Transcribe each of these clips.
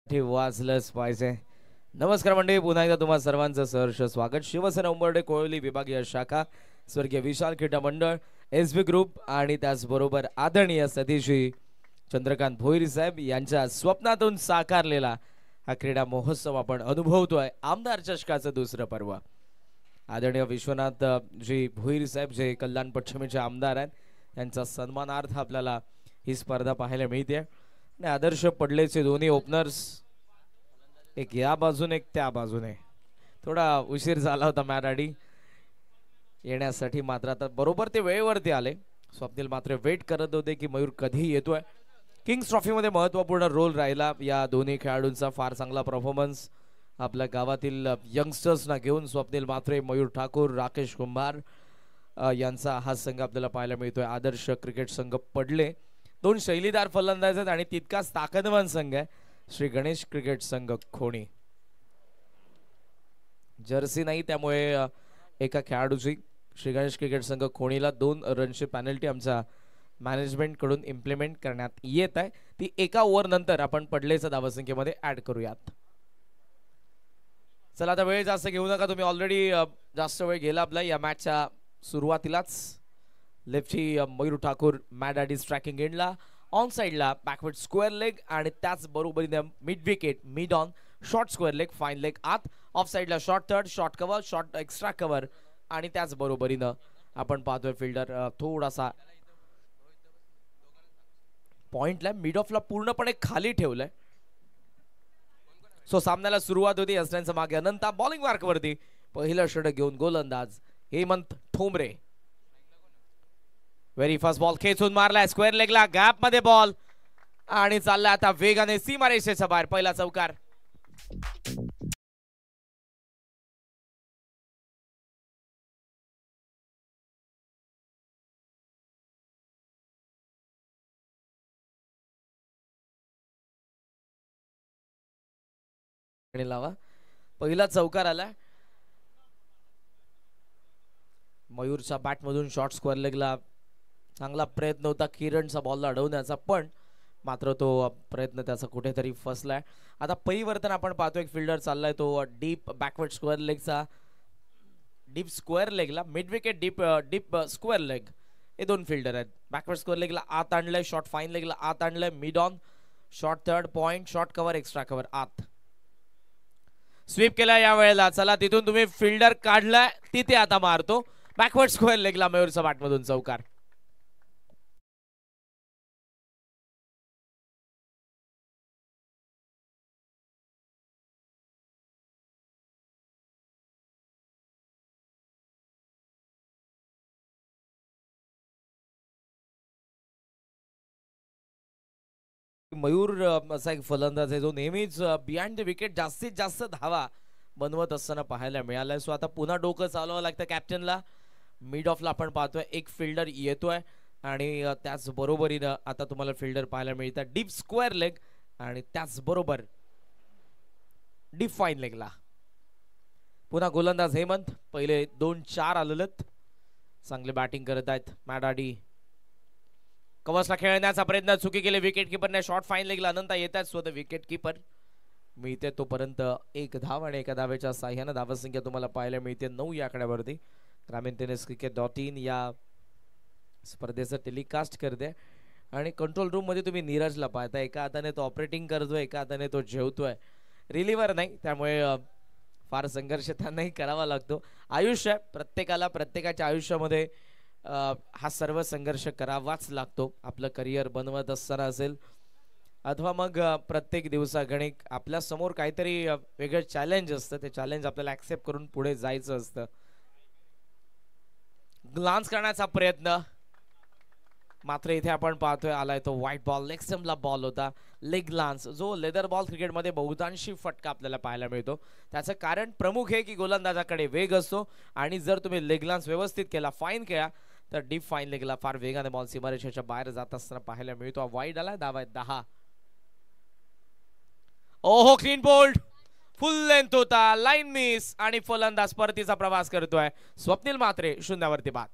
ते वाचलंच पाहिजे. नमस्कार मंडळी, पुन्हा एकदा तुम्हा सर्वांचं सहर्ष स्वागत. शिवसेना उंबर्डे कोळवली विभागीय शाखा, स्वर्गीय विशाल क्रीडा मंडळ, एसबी ग्रुप आणि त्याचबरोबर आदरणीय सतीशजी चंद्रकांत भोईर साहेब यांच्या स्वप्नातून साकारलेला हा क्रीडा महोत्सव आपण अनुभवतोय. आमदार चषकाचं दुसरं पर्व. आदरणीय विश्वनाथ जी भोईर साहेब जे कल्याण पश्चिमेचे आमदार आहेत, त्यांचा सन्मानार्थ आपल्याला ही स्पर्धा पाहायला मिळते. आणि आदर्श पडलेचे दोन्ही ओपनर्स, एक या बाजूने एक त्या बाजूने. थोडा उशीर झाला होता मॅराडी येण्यासाठी, मात्र आता बरोबर ते वेळेवरती आले. स्वप्नील मात्र वेट करत होते की मयूर कधी येतोय. किंग्स ट्रॉफी मध्ये महत्त्वपूर्ण रोल राहिला या दोन्ही खेळाडूंचा. फार चांगला परफॉर्मन्स आपल्या गावातील यंगस्टर्सना घेऊन स्वप्नील मात्रे, मयूर ठाकूर, राकेश कुंभार यांचा हा संघ आपल्याला पाहायला मिळतोय. आदर्श क्रिकेट संघ पडले, दोन शैलीदार फलंदाज आहेत आणि तितकाच ताकदवान संघ आहे श्री गणेश क्रिकेट संघ खोणी. जर्सी नाही त्यामुळे एका खेळाडूची श्री गणेश क्रिकेट संघ खोणीला 2 रनची पेनल्टी आमच्या मॅनेजमेंट कडून इम्प्लिमेंट करण्यात येत आहे. ती एका ओव्हर नंतर आपण पडलेच्या धावसंख्येमध्ये ऍड करूयात. चला आता वेळ जास्त घेऊ नका तुम्ही, ऑलरेडी जास्त वेळ गेला आपला. या मॅचच्या सुरुवातीलाच लेफ्टी मयूर ठाकूर मॅड ॲट इज ट्रॅकिंग एंडला, ऑन साइडला बॅकवर्ड स्क्वेअर लेग आणि त्याच बरोबरीने mid wicket, mid on, short square leg, fine leg आत, ऑफ साइडला short third, short cover, short extra cover आणि त्याच बरोबरीने आपण पाहतोय फिल्डर थोडासा पॉइंटला, मिड ऑफला पूर्णपणे खाली ठेवलंय. सो सामन्याला सुरुवात होती. असण्याच्या मागे अनंता बॉलिंग मार्क वरती पहिलं षटक घेऊन गोलंदाज Hemant Thombare. Very fast ball खेचून मारलाय स्क्वेअर लेगला, गॅप मध्ये बॉल आणि चाललाय आता वेगाने सीमारेषेच्या बाहेर. पहिला चौकार. लावा, पहिला चौकार आला. मयूरच्या बॅट मधून शॉर्ट स्क्वेअर लेगला चांगला प्रयत्न होता किरणचा बॉलला अडवण्याचा, पण मात्र तो प्रयत्न त्याचा कुठेतरी फसलाय. आता परिवर्तन आपण पाहतो. एक फिल्डर चाललाय तो डीप बॅकवर्ड स्क्वेअर लेगचा, डीप स्क्वेअर लेगला, mid wicket, deep square leg. हे दोन फिल्डर आहेत. बॅकवर्ड स्क्वेअर लेगला आत आणलंय, शॉर्ट फाईन लेगला आत आणलंय, mid on, short third, point, short cover, extra cover आत. स्वीप केला या वेळेला. चला तिथून तुम्ही फिल्डर काढलाय, तिथे आता मारतो बॅकवर्ड स्क्वेअर लेगला मयूरचा बॅट मधून चौकार. मयूर असा एक फलंदाज आहे जो नेहमीच बिहाइंड द विकेट जास्तीत जास्त धावा बनवत असताना पाहायला मिळालाय. सो आता पुन्हा डोकं चालवावं लागतं कॅप्टनला. मिड ऑफला आपण पाहतोय एक फिल्डर येतोय आणि त्याच बरोबरीनं आता तुम्हाला फिल्डर पाहायला मिळतात डीप स्क्वेअर लेग आणि त्याच बरोबर डीप फाईन लेगला. पुन्हा गोलंदाज हेमंत. पहिले 2-4 आलेलेत. चांगले बॅटिंग करत आहेत मॅडाडी. कवचला खेळण्याचा प्रयत्न चुकी केले विकेट किपरने. शॉर्ट फाईन लेगला अनंता येतात स्वतः विकेट किपर मिळते तोपर्यंत एक धाव आणि एका धावेच्या साह्यानं धावसंख्या तुम्हाला पाहायला मिळते 9 या आकड्यावरती. ग्रामीण टेनिस क्रिकेट.in या स्पर्धेचं टेलिकास्ट करते आणि कंट्रोल रूम मध्ये तुम्ही नीरजला पाहता. एका हाताने तो ऑपरेटिंग करतोय, एका हाताने तो जेवतोय. रिलीव्हर नाही, त्यामुळे फार संघर्ष त्यांनाही करावा लागतो. आयुष्य प्रत्येकाला, प्रत्येकाच्या आयुष्यामध्ये हा सर्व संघर्ष करावाच लागतो. आपलं करिअर बनवत असताना असेल अथवा मग प्रत्येक दिवसागणिक आपल्या समोर काहीतरी वेगळं चॅलेंज असतं. ते चॅलेंज आपल्याला ऍक्सेप्ट करून पुढे जायचं असतं. ग्लान्स करण्याचा प्रयत्न, मात्र इथे आपण पाहतोय आलाय तो व्हाईट बॉल. लेग स्टंपला बॉल होता. लेग ग्लान्स जो लेदर बॉल क्रिकेटमध्ये बहुतांशी फटका आपल्याला पाहायला मिळतो. त्याचं कारण प्रमुख आहे की गोलंदाजाकडे वेग असतो आणि जर तुम्ही लेग ग्लान्स व्यवस्थित केला, फाईन केला, तर डीप फाईन लेगला फार वेगाने बॉल सीमारेषेच्या बाहेर जात असताना पाहायला मिळतो. वाईड आला, धावा 10. ओहो, क्लीन बोल्ड, फुल लेंथ होता, लाईन मिस आणि फलंदाज परतीचा प्रवास करतोय. स्वप्नील मात्रे 0 वरती बाद.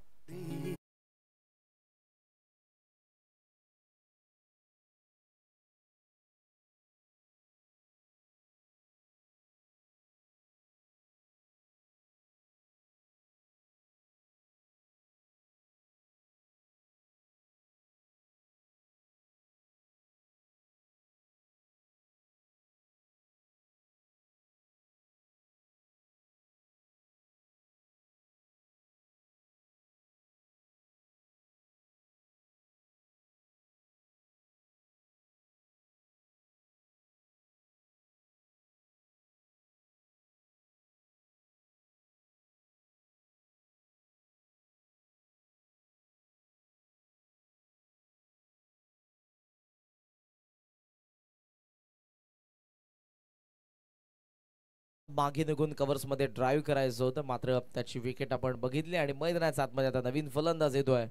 मागे निघून कव्हर्स मध्ये ड्राईव्ह करायचं होतं, मात्र त्याची विकेट आपण बघितली आणि मैदानाच्या आतमध्ये आता नवीन फलंदाज येतोय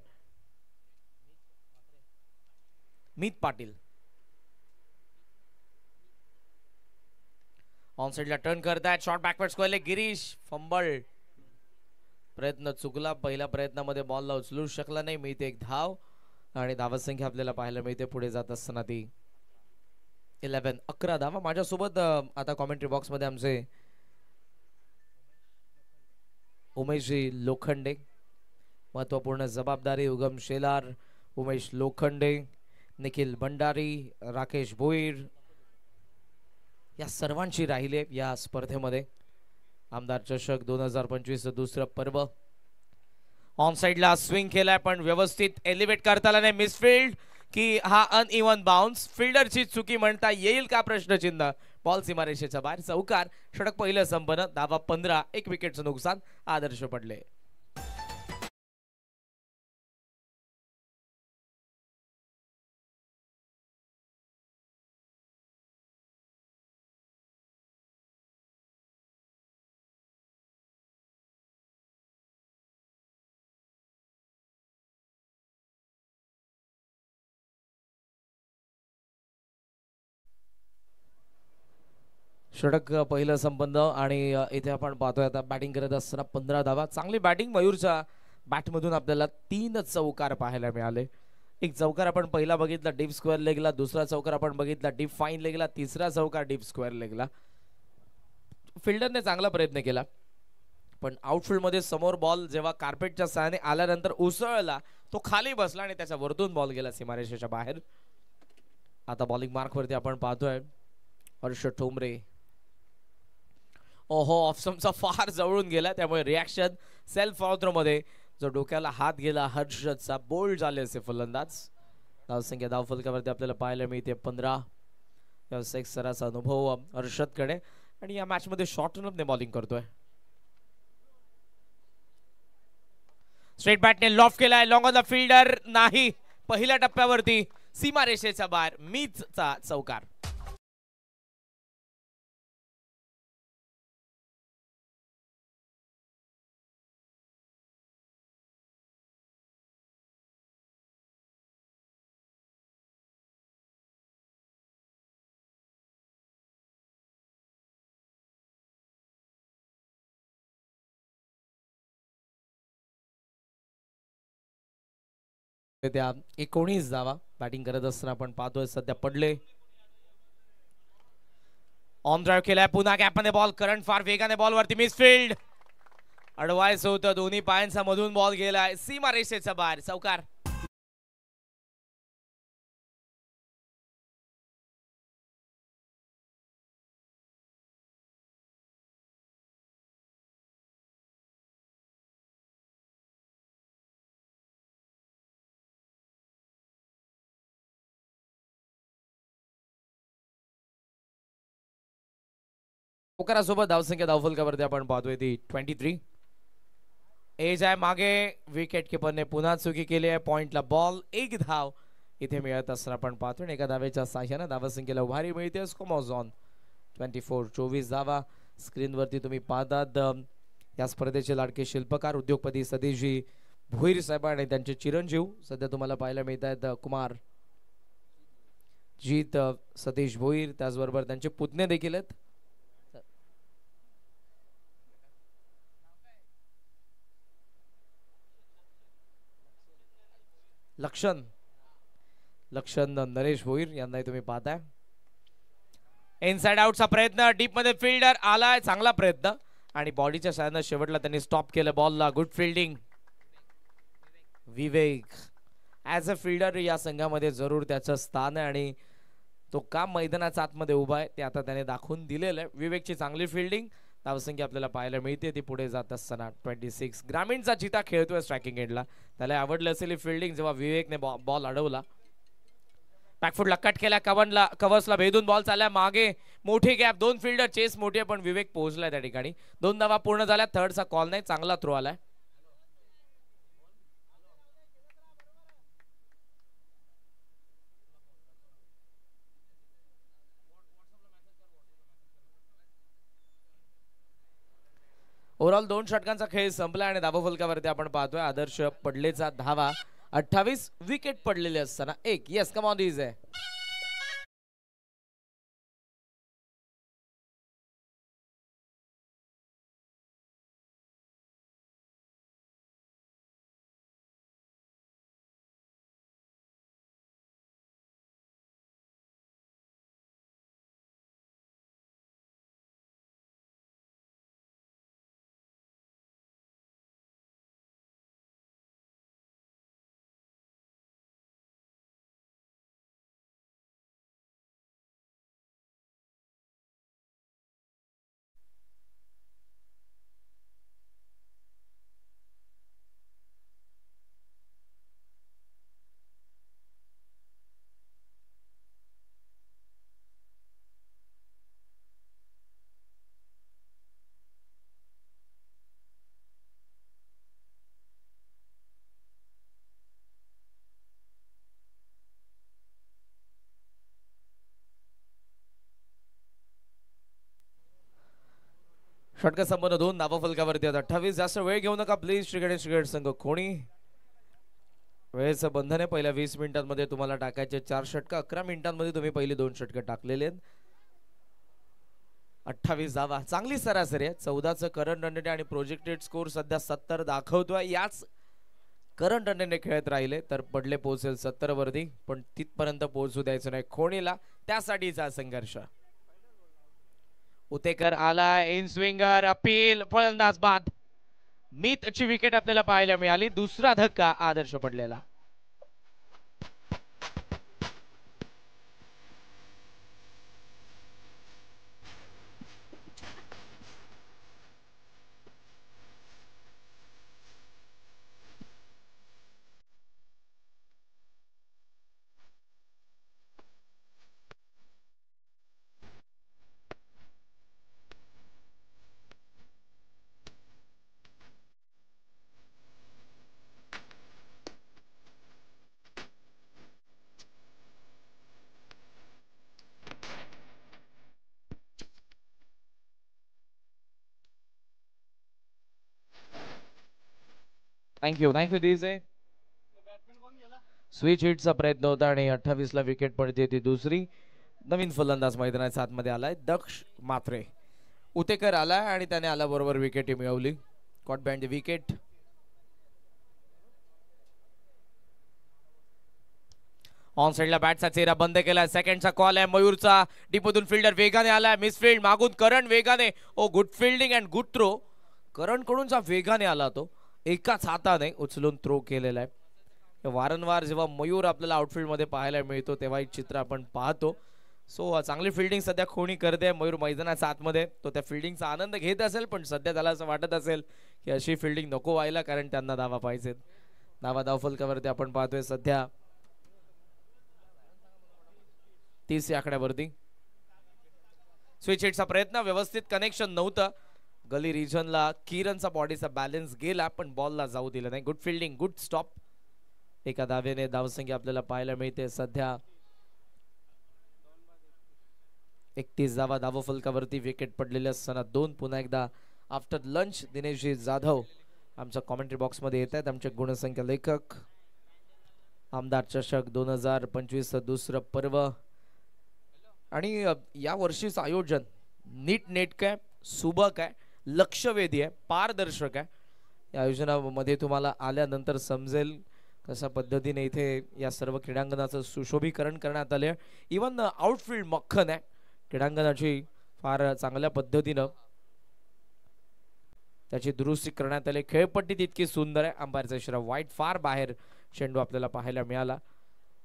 मीत पाटील. ऑन साइडला टर्न करतायत, शॉर्ट बॅकवर्ड स्क्वेअरले गिरीश, फंबल, प्रयत्न चुकला पहिल्या प्रयत्नामध्ये, बॉलला उचलू शकला नाही. मिळते एक धाव आणि धावसंख्या आपल्याला पाहायला मिळते पुढे जात असताना ती 11 धावा. माझ्यासोबत आता कॉमेंट्री बॉक्स मध्ये आमचे उमेशजी लोखंडे, महत्वपूर्ण जबाबदारी, उगम शेलार, उमेश लोखंडे, निखिल भंडारी, राकेश भोईर या सर्वांची राहिले या स्पर्धेमध्ये. आमदार चषक 2025 दुसरं पर्व. ऑन साइडला स्विंग केलाय पण व्यवस्थित एलिव्हेट करता आला नाही. मिसफिल्ड की हा अनइव्हन बाउन्स, फिल्डरची चुकी म्हणता येईल का प्रश्नचिन्ह. बॉल सीमारेषेच्या बाहेर, चौकार. षटक पहिलं संपन्न, धावा 15, 1 विकेटचं नुकसान. आदर्श पडले. षटक पहिलं संबंध आणि इथे आपण पाहतोय आता बॅटिंग करत असताना 15 धावा. चांगली बॅटिंग मयूरच्या बॅटमधून आपल्याला 3 चौकार पाहायला मिळाले. एक चौकार आपण पहिला बघितला डीप स्क्वेअर लेगला, दुसरा चौकार आपण बघितला डीप फाईन लेगला, तिसरा चौकार डीप स्क्वेअर लेगला. फिल्डरने चांगला प्रयत्न केला पण आउटफील्ड मध्ये समोर बॉल जेव्हा कार्पेटच्या सहाय्याने आल्यानंतर उसळला, तो खाली बसला आणि त्याच्या वरतून बॉल गेला सीमारेषेच्या बाहेर. आता बॉलिंग मार्क वरती आपण पाहतोय हर्ष ठोंबरे. ओहो, ऑफस्टंपचा फार जवळून गेला, त्यामुळे रिॲक्शन सेल्फ थ्रो मध्ये जो डोक्याला हात गेला हर्षदचा. बोल्ड झाले असे फलंदाज. धावसंख्या धावफलकावरती आपल्याला पाहायला मिळते 15. व्यावसायिक स्तराचा अनुभव हर्षदकडे आणि या मॅच मध्ये शॉर्ट रनअपने बॉलिंग करतोय. स्ट्रेट बॅटने लॉफ केलाय, लॉंग ऑन द फिल्डर नाही. पहिल्या टप्प्यावरती सीमारेषेच्या बाहेर, मीचचा चौकार. त्या 19 धावा बॅटिंग करत असताना आपण पाहतोय सध्या पडले. ऑन ड्राईव्ह केलाय, पुन्हा गॅपमध्ये बॉल, करंट फार वेगाने बॉल वरती, मिसफिल्ड. अडवायचं होतं, दोन्ही पायांचा मधून बॉल गेलाय सीमारेषेच्या बाहेर, चौकार. चौकारासोबत धावसंख्या धावफलकावरती आपण पाहतोय ती 23. एज आहे मागे, विकेट किपरने पुन्हा चुकी केली आहे. पॉइंटला बॉल, 1 धाव इथे मिळत असताना आपण पाहतोय. एका धावेच्या साह्याने धावसंख्येला उभारी मिळते. स्कोमॉझॉन 24 धावा. स्क्रीनवरती तुम्ही पाहतात या स्पर्धेचे लाडके शिल्पकार उद्योगपती सतीशजी भोईर साहेब आणि त्यांचे चिरंजीव सध्या तुम्हाला पाहायला मिळत आहेत कुमार जीत सतीश भोईर, त्याचबरोबर त्यांचे पुतणे देखील आहेत. लक्षण नरेश भोईर यांनाही तुम्ही पाहताय. इनसाइड आउटचा प्रयत्न, डीप मध्ये फिल्डर आलाय, चांगला प्रयत्न आणि बॉडीच्या साहाय्याने शेवटला त्यांनी स्टॉप केलं बॉलला. Good fielding. Vivek as a fielder या संघामध्ये जरूर त्याचं स्थान आहे आणि तो का मैदानाच्या आतमध्ये उभा आहे ते आता त्याने दाखवून दिलेलं आहे. विवेकची चांगली फिल्डिंग, धावसंख्या आपल्याला पाहायला मिळते ती पुढे जात असताना 26. ग्रामीणचा चिता खेळतोय स्ट्रायकिंग एंडला, त्याला आवडलं असेल फिल्डिंग जेव्हा विवेकने बॉल अडवला. बॅकफुटला कट केला, कव्हर्सला भेदून बॉल चालला मागे, मोठी गॅप, 2 फिल्डर चेस मोठी आहे पण विवेक पोहोचलाय त्या ठिकाणी. 2 धावा पूर्ण झाल्या, थर्डचा कॉल नाही, चांगला थ्रो आलाय. ओव्हरऑल 2 षटकांचा खेळ संपला आणि धावफलकावरती आपण पाहतोय आदर्श पडलेचा धावा 28 विकेट पडलेले असताना एक. Yes come on DJ. षटक संपन्न 2 धावफलकावरती 28. जास्त वेळ घेऊ नका प्लीज. श्रीगणेश संघ कोणी वेळेचं बंधन आहे. पहिल्या 20 मिनिटांमध्ये तुम्हाला टाकायचे 4 षटक. 11 मिनिटांमध्ये तुम्ही पहिली 2 षटक टाकलेले आहेत. 28 धावा चांगली सरासरी आहे. 14चं करंट रन रेट आणि प्रोजेक्टेड स्कोर सध्या 70 दाखवतोय. याच करंट रन रेटने खेळत राहिले तर पडले पोहोचेल 70 वरती, पण तिथपर्यंत पोहोचू द्यायचं नाही खोणीला. त्यासाठीचा संघर्ष. उतेकर आला इन स्विंगर अपील फलंदाज बाद. मीतची विकेट आपल्याला पाहायला मिळाली. दुसरा धक्का आदर्श पडलेला. Thank you DJ. स्विच हिटचा प्रयत्न होता आणि 28 ला विकेट पडते ती दुसरी. नवीन फलंदाज मैदानाच्या आतमध्ये आलाय दक्ष मात्रे. उतेकर आला आणि त्याने आल्याबरोबर विकेट मिळवली. Cot band wicket. ऑन साइडला बॅटचा चेहरा बंद केला. सेकंडचा कॉल आहे मयूरचा. डीपमधून फिल्डर वेगाने आला. मिसफिल्ड मागून करण वेगाने. Oh good fielding and good throw. Karan कडूनचा वेगाने आला तो. एकाच हाताने उचलून थ्रो केलेला आहे. वारंवार जेव्हा मयूर आपल्याला आउटफील्ड मध्ये पाहायला मिळतो तेव्हा एक चित्र आपण पाहतो. सो चांगली फिल्डिंग सध्या खोणी करते मयूर मैदानाच्या आतमध्ये. तो त्या फिल्डिंगचा आनंद घेत असेल, पण सध्या त्याला असं वाटत असेल की अशी फिल्डिंग नको व्हायला, कारण त्यांना धावा पाहिजेत. धावफलकावरती आपण पाहतोय सध्या 30 या आकड्यावरती. स्विच हिटचा प्रयत्न, व्यवस्थित कनेक्शन नव्हतं. गली रिजनला किरणचा बॉडीचा बॅलन्स गेला, पण बॉलला जाऊ दिलं नाही. Good fielding, good stop. एका धावेने धावसंख्या आपल्याला पाहायला मिळते सध्या 31 धावा धावफलकावरती. विकेट पडलेले असताना 2. पुन्हा एकदा आफ्टर लंच दिनेशजी जाधव आमच्या कॉमेंट्री बॉक्स मध्ये येत आहेत. आमचे गुणसंख्या लेखक. आमदार चषक 2025 दुसरं पर्व आणि या वर्षीचं आयोजन नीट नेटकं आहे, सुबक आहे, लक्षवेधी आहे, पारदर्शक आहे. या आयोजनामध्ये तुम्हाला आल्यानंतर समजेल कशा पद्धतीने इथे या सर्व क्रीडांगणाचं सुशोभीकरण करण्यात आले. इवन आउटफील्ड मक्खन आहे. क्रीडांगणाची फार चांगल्या पद्धतीनं त्याची दुरुस्ती करण्यात आली. खेळपट्टी तितकी सुंदर आहे. अंपायरचा इशारा वाईट. फार बाहेर चेंडू आपल्याला पाहायला मिळाला.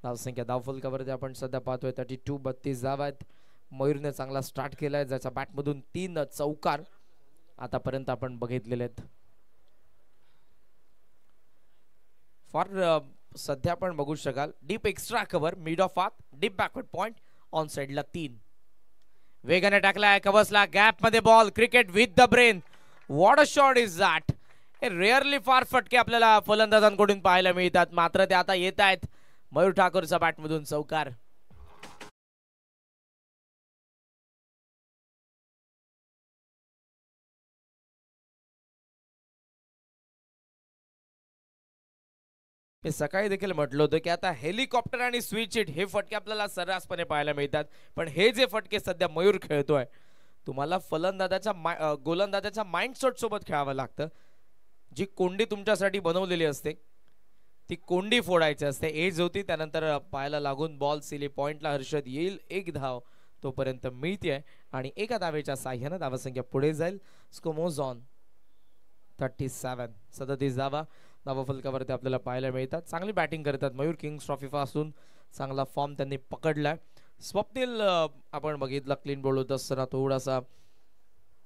धावसंख्या धावफलकावरती आपण सध्या पाहतोय 32. 32 धावा आहेत. मयूरने चांगला स्टार्ट केलाय, ज्याच्या बॅटमधून 3 चौकार आतापर्यंत आपण बघितलेले आहेत. फार सध्या आपण बघू शकाल deep extra cover, mid of arc, deep backward point, on साइडला 3. वेगाने टाकलाय कव्हर्सला, गॅप मध्ये ball. Cricket with the brain. What a shot is that. Rarely फार फटके आपल्याला फलंदाजांकडून पाहायला मिळतात, मात्र ते आता येत आहेत. मयूर ठाकूरच्या बॅटमधून चौकार. मी सकाळी देखील म्हटलं होतं की आता हेलिकॉप्टर आणि स्विच हिट हे फटके आपल्याला सर्रासपणे पाहायला मिळतात, पण हे जे फटके सध्या मयूर खेळतोय तुम्हाला फलंदाजाच्या गोलंदाजाच्या माइंडसेट सोबत खेळावं लागतं. जी कोंडी तुमच्यासाठी बनवलेली असते ती कोंडी फोडायची असते. एज होती, त्यानंतर पायाला लागून बॉल सिली पॉइंटला हर्षद येईल. एक धाव तोपर्यंत मिळते आणि एका धावेच्या साह्यानं धावसंख्या पुढे जाईल. स्कोमोज ऑन 37. 37 धावा धावफलकावरती आपल्याला पाहायला मिळतात. चांगली बॅटिंग करतात मयूर. किंग्स ट्रॉफी पासून चांगला फॉर्म त्यांनी पकडलाय. स्वप्नील आपण बघितलं क्लीन बॉल होत असताना थोडासा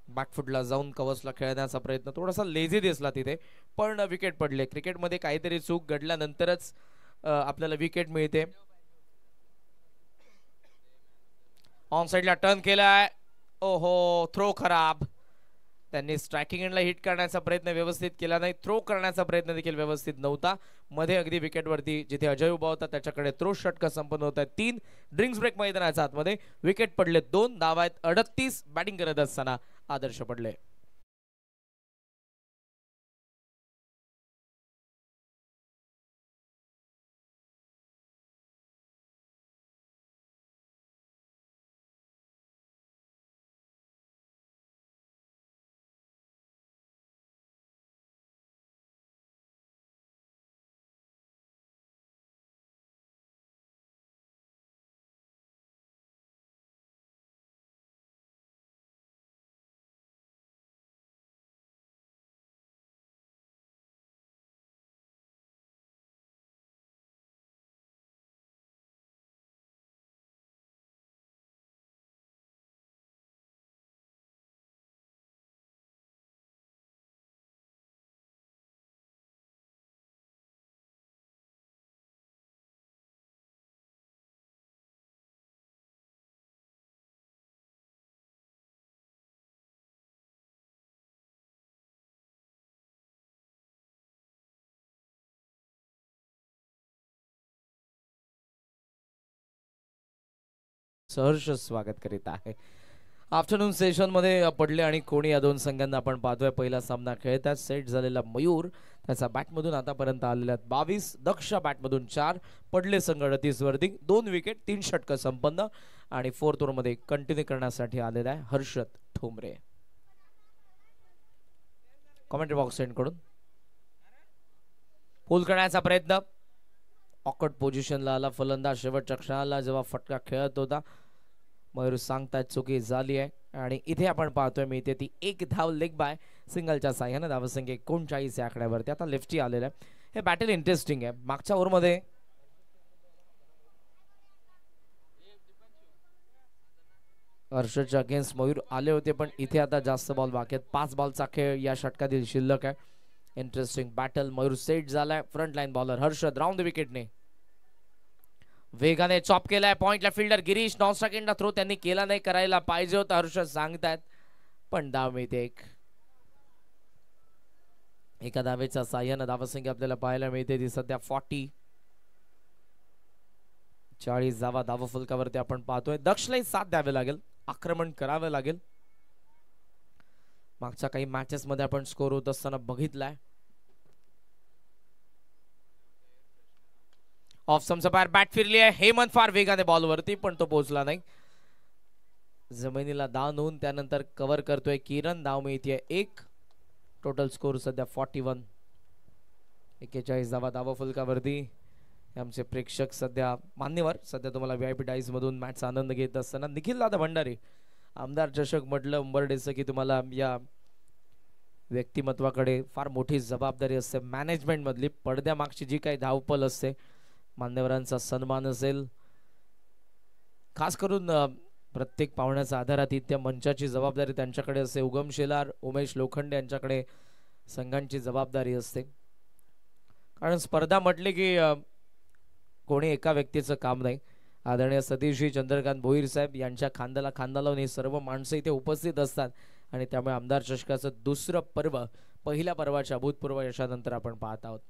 बॅकफुटला जाऊन कव्हर्सला खेळण्याचा प्रयत्न, थोडासा लेझी दिसला तिथे, पण विकेट पडले. क्रिकेटमध्ये काहीतरी चूक घडल्यानंतरच आपल्याला विकेट मिळते. ऑन साइडला टर्न केलाय. ओहो, थ्रो खराब. त्यांनी स्ट्रायकिंग एंडला हिट करण्याचा प्रयत्न व्यवस्थित केला नाही, थ्रो करण्याचा प्रयत्न देखील व्यवस्थित नव्हता. मध्ये अगदी विकेटवरती जिथे अजय उभा होता त्याच्याकडे थ्रो षटक संपन्न होत आहे. 3 ड्रिंक्स ब्रेक मैदानाच्या आतमध्ये विकेट पडले. 2 धावा आहेत. 38 बॅटिंग करत असताना आदर्श पडले. सहर्ष स्वागत करीत आहे. आफ्टरनून सेशन मध्ये पडले आणि कोणी या दोन संघांना आपण पाहतोय. पहिला सामना खेळतात सेट झालेला मयूर त्याचा बॅटमधून आतापर्यंत आलेल्या 22, दक्ष बॅटमधून 4, पडले संघ 38 वरती. 2 विकेट 3 षटक संपन्न आणि 4th ओव्हर मध्ये कंटिन्यू करण्यासाठी आलेला आहे हर्षद ठोंबरे. कमेंट्री बॉक्स कडून पुल करण्याचा प्रयत्न, ऑकवर्ड पोझिशनला आला फलंदाज शेवटच्या क्षणाला जेव्हा फटका खेळत होता. मयूर सांगतात चुकी झाली आहे आणि इथे आपण पाहतोय मिळते ती 1 धाव लेग बाय सिंगलच्या साह्याने. धावसंख्या 39 या आकड्यावरती. आता लेफ्टी आलेला आहे. हे बॅटल इंटरेस्टिंग आहे. मागच्या ओव्हरमध्ये हर्षदच्या अगेन्स्ट मयूर आले होते, पण इथे आता जास्त बॉल बाकी आहेत. 5 बॉलचा खेळ या षटकातील शिल्लक आहे. Interesting battle. मयूर सेट झालाय. Front line bowler Harshad round the विकेटने वेगाने चॉप केलाय. पॉइंटला फिल्डर गिरीश. नॉन स्ट्रायकिंगला थ्रो त्यांनी केला नाही, करायला पाहिजे होता हर्षद सांगतायत, पण धाव मिळते एक. एका धावेच्या साह्यानं धावसंख्या आपल्याला पाहायला मिळते ती सध्या 40. 40 धावा धावफलकावरती आपण पाहतोय. दक्षलाही 7 द्यावे लागेल, आक्रमण करावे लागेल. मागच्या काही मॅचेस मध्ये आपण स्कोर होत असताना बघितलाय. ऑफ समचा बाहेर बॅट फिरली आहे. हेमंत फार वेगाने बॉलवरती, पण तो पोहोचला नाही. जमिनीला दान होऊन त्यानंतर कव्हर करतोय किरण. धाव मिळते 1. टोटल स्कोर सध्या 41. 41 धावा धावफलकावरती. आमचे प्रेक्षक सध्या मान्यवर सध्या तुम्हाला VIP डाईज मधून मॅचचा आनंद घेत असताना निखिल दादा भंडारी आमदार चषक म्हटलं उंबरडेचं की तुम्हाला या व्यक्तिमत्वाकडे फार मोठी जबाबदारी असते. मॅनेजमेंट मधली पडद्यामागची जी काही धावपल असते, मान्यवरांचा सन्मान असेल, खास करून प्रत्येक पाहुण्याचा आधारातीत्य मंचाची जबाबदारी त्यांच्याकडे असते. उगम शेलार, उमेश लोखंडे यांच्याकडे संघांची जबाबदारी असते. कारण स्पर्धा म्हटली की कोणी एका व्यक्तीचं काम नाही. आदरणीय सतीशजी चंद्रकांत भोईर साहेब यांच्या खांद्याला खांदा लावून हे सर्व माणसं इथे उपस्थित असतात आणि त्यामुळे आमदार चषकाचं दुसरं पर्व पहिल्या पर्वाच्या अभूतपूर्व यशानंतर आपण पाहत आहोत.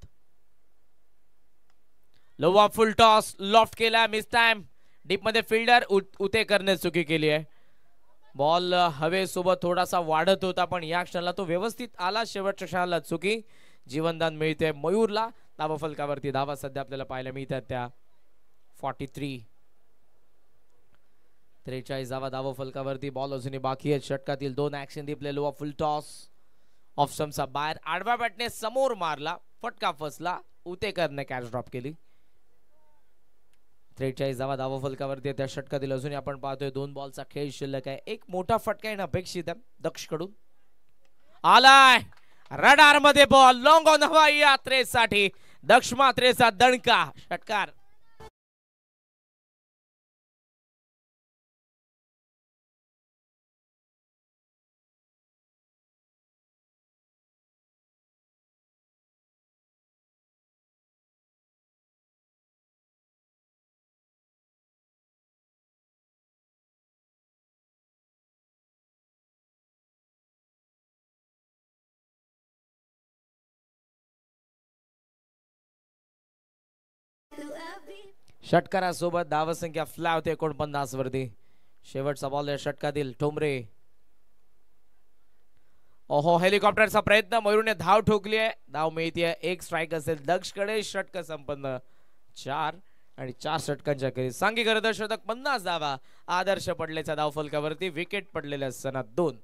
लोवा फुल टॉस लॉफ्ट केला, मिस टाइम. डीप मध्ये फिल्डर उतेकरने चुकी केली आहे. बॉल हवेसोबत थोडासा वाढत होता, पण या क्षणाला तो व्यवस्थित आला. शेवटच्या क्षणाला चुकी. जीवनदान मिळते मयूरला. धावा फलकावरती धावा सध्या आपल्याला पाहायला मिळतात त्या 43. 43 धावा फलकावरती. बॉल अजूनही बाकी आहे. षटकातील 2 ऍक्शन दिपले. लो फुल टॉस ऑफ स्टंपचा बाहेर आडव्या बॅटने समोर मारला. फटका फसला. उतेकरने कॅच ड्रॉप केली. 43 धावा फलकावरती. त्या षटकातील अजूनही आपण पाहतोय 2 बॉलचा खेळ शिल्लक आहे. एक मोठा फटका येणं अपेक्षित आहे दक्ष कडून. आलाय रडार मध्ये बॉल. लॉंग ऑन हवाई यात्रेसाठी दक्ष मात्रेचा दणका. षटकार. षटकारासोबत धावसंख्या फ्लॅ होते 49 वरती. शेवटचा बॉल या षटकातील. ठोंबरे. ओहो हेलिकॉप्टरचा प्रयत्न. मयूरने धाव ठोकली आहे. धाव मिळते. 1 स्ट्राइक असेल दक्षकडे. षटक संपन्न 4 आणि 4 षटकांच्या खेळी सांघिक अर्धशतक 50 धावा. आदर्श पडलेच्या धाव फलकावरती. विकेट पडलेल्या असताना 2.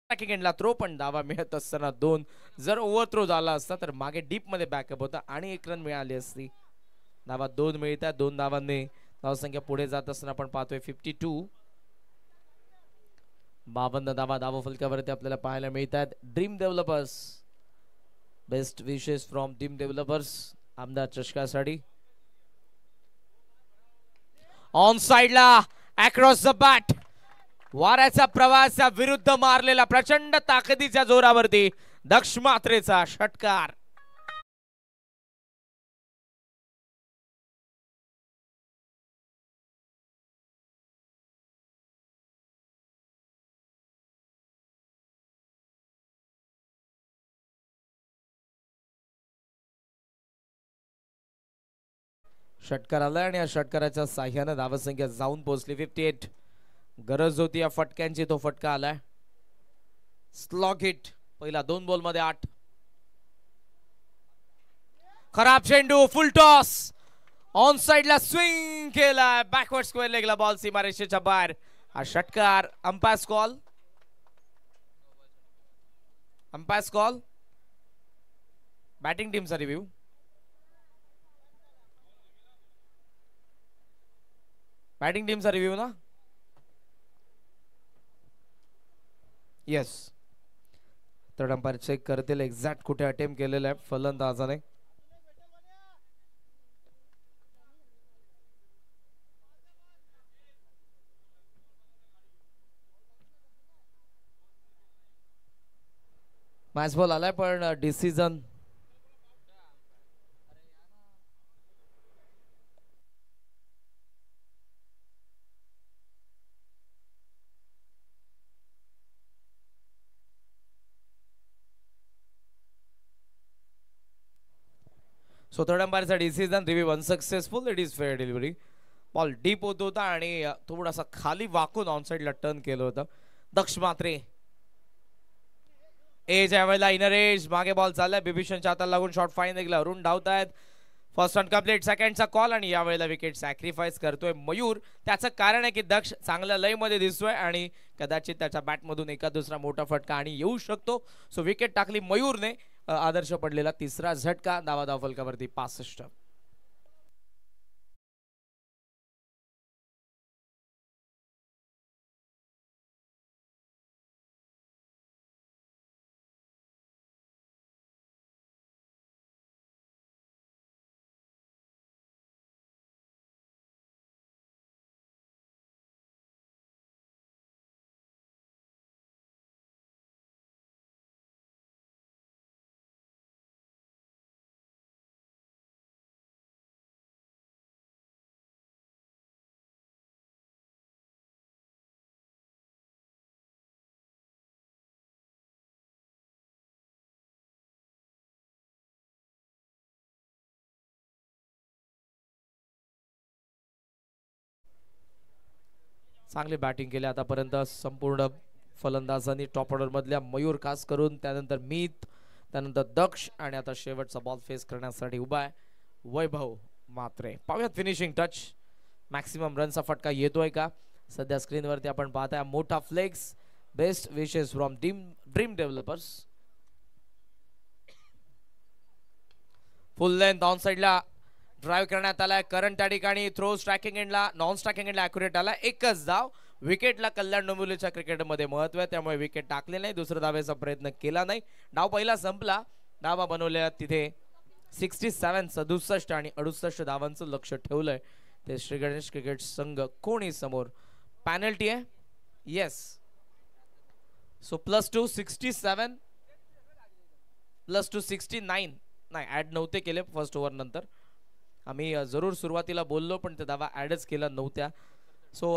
सेकंडला थ्रो पण धावा मिळत असताना 2. जर ओव्हर थ्रो झाला असता तर मागे डीप मध्ये बॅकअप होता आणि 1 रन मिळाली असती. धावा 2 मिळतात. 2 धावांनी धावसंख्या पुढे जात असताना आपण पाहतोय 52. 52 धावा धावा फलकावरती आपल्याला पाहायला मिळतात. Dream developers. Best wishes from Dream developers आमदार चषकासाठी. ऑन साइडला अक्रॉस द बॅट. वाऱ्याचा प्रवाहाच्या विरुद्ध मारलेला प्रचंड ताकदीच्या जोरावरती दक्ष मात्रेचा षटकार. षटकार आला आणि या षटकाराच्या साह्याने धावसंख्या जाऊन पोहोचली 58. गरज होती या फटक्यांची. तो फटका आलाय. Slog hit. पहिला 2 बॉल मध्ये 8. खराब चेंडू. Full toss. ऑन साइडला स्विंग केला. बॅकवर्ड स्क्वेअर लेगला बॉल सीमारेषेच्या बाहेर. हा षटकार. Umpire's call. Umpire's call. Batting टीमचा रिव्ह्यू. बॅटिंग टीमचा रिव्ह्यू ना. येस. थर्ड अंपायर चेक करतील एक्झॅक्ट कुठे अटेम्प्ट केलेला आहे फलंदाजाने. मॅच बॉल आलाय पण डिसिजन सो थर्ड अंपायरचा decision. Review unsuccessful. It is fair delivery. Ball deep होत होता आणि थोडासा खाली वाकून ऑन साइडला टर्न केलं होतं. दक्ष मात्रे एज यावेळेला इनर एज मागे बॉल चाललाय बिभीषणच्या हाताला लागून शॉट फाईन निघला अरुण धावतायत फर्स्ट ऑन कंप्लीट सेकंडचा कॉल आणि यावेळेला विकेट सॅक्रिफाईस करतोय मयूर त्याचं कारण आहे की दक्ष चांगल्या लय मध्ये दिसतोय आणि कदाचित त्याच्या बॅटमधून एका दुसरा मोठा फटका आणि येऊ शकतो सो विकेट टाकली मयूरने आदर्श पडलेला तिसरा झटका धाव फलकावरती 65 चांगली बॅटिंग केली आतापर्यंत संपूर्ण फलंदाजांनी टॉप ऑर्डर मधल्या मयूर खास करून त्यानंतर मीत त्यानंतर दक्ष आणि आता शेवटचा बॉल फेस करण्यासाठी उभा आहे वैभव मात्रे पाहूयात फिनिशिंग टच मॅक्सिमम रनचा फटका येतोय का सध्या स्क्रीनवरती आपण पाहताय मोठा flex best wishes from Dream Developers full length on साइडला ड्राइव्ह करण्यात आलाय करंट त्या ठिकाणी थ्रो स्ट्रायकिंग एंडला नॉन स्ट्रायकिंग एंडला ॲक्युरेट आला एकच धाव विकेटला कल्याण डोंबिवलीच्या क्रिकेटमध्ये महत्व आहे त्यामुळे विकेट टाकले नाही दुसऱ्या धावेचा प्रयत्न केला नाही डाव पहिला संपला धावा बनवल्या तिथे 67 आणि 68 धावांचं लक्ष ठेवलंय ते श्री गणेश क्रिकेट संघ कोणी समोर पॅनल्टी आहे येस सो +2 67 +2 69 नाही ऍड नव्हते केले फर्स्ट ओव्हर नंतर आम्ही जरूर सुरुवातीला बोललो पण ते धावा ऍडच केला नव्हत्या सो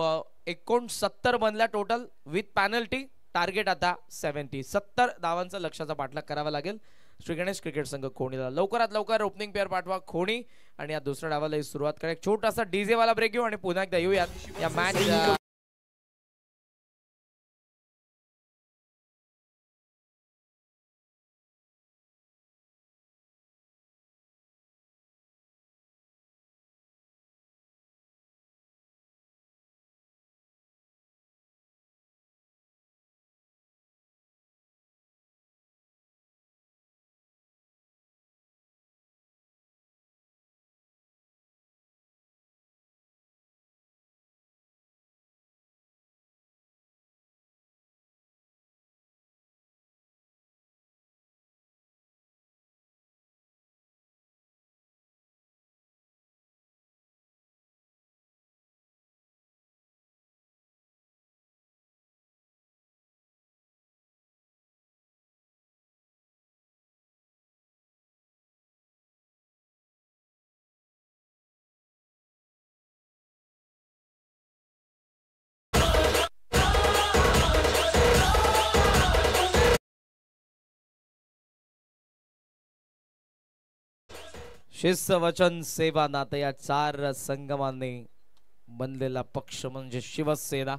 69 बनल्या टोटल विथ पॅनल्टी टार्गेट आता 70 धावांचा लक्षाचा पाठलाग करावा लागेल श्री गणेश क्रिकेट संघ खोणीला लवकरात लवकर ओपनिंग पेअर पाठवा खोणी आणि या दुसऱ्या डावाला सुरुवात करा एक छोटासा डीजे वाला ब्रेक घेऊ आणि पुन्हा एकदा येऊयात या मॅच शिस्त वचन सेवा नातं या 4 संगमाने बनलेला पक्ष म्हणजे शिवसेना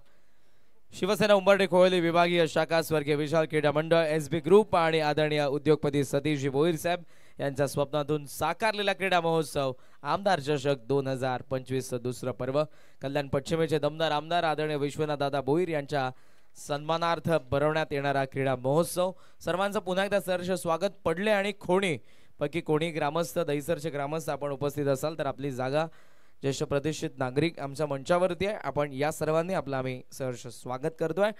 शिवसेना उंबरठे कोहली विभागीय शाखा स्वर्गीय विशाल क्रीडा मंडळ एसबी ग्रुप आणि आदरणीय उद्योगपती सतीशजी भोईर साहेब यांच्या स्वप्नातून साकारलेला क्रीडा महोत्सव आमदार चषक 2025 दुसरं पर्व कल्याण पश्चिमेचे दमदार आमदार आदरणीय विश्वनाथ दादा भोईर यांच्या सन्मानार्थ भरवण्यात येणारा क्रीडा महोत्सव सर्वांचं पुन्हा एकदा सहर्ष स्वागत पडले आणि खोणी पैकी कोणी ग्रामस्थ दहिसरचे ग्रामस्थ आपण उपस्थित असाल तर आपली जागा ज्येष्ठ प्रतिष्ठित नागरिक आमच्या मंचावरती आहे आपण या सर्वांनी आपलं आम्ही सहर्ष स्वागत करतोय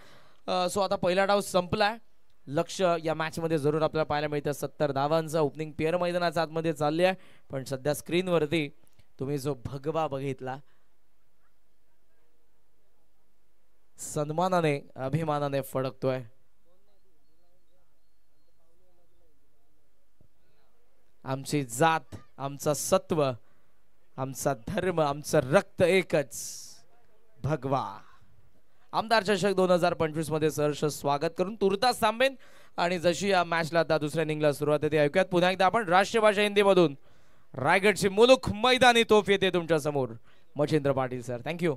सो आता पहिला डाव संपलाय लक्ष या मॅच मध्ये जरूर आपल्याला पाहायला मिळतं 70 धावांचा ओपनिंग पेअर मैदानाच्या आतमध्ये चालली आहे पण सध्या स्क्रीनवरती तुम्ही जो भगवा बघितला सन्मानाने अभिमानाने फडकतोय आमची जात आमचा सत्व आमचा धर्म आमचं रक्त एकच भगवा आमदार चषक 2025 मध्ये सहर्ष स्वागत करून तुर्तास थांबेन आणि जशी या मॅचला आता दुसऱ्या इनिंगला सुरुवात येते ऐकूयात पुन्हा एकदा आपण राष्ट्रीय भाषा हिंदी मधून रायगडची मुलुख मैदानी तोफ येते तुमच्या समोर Machhindra Patil sir thank you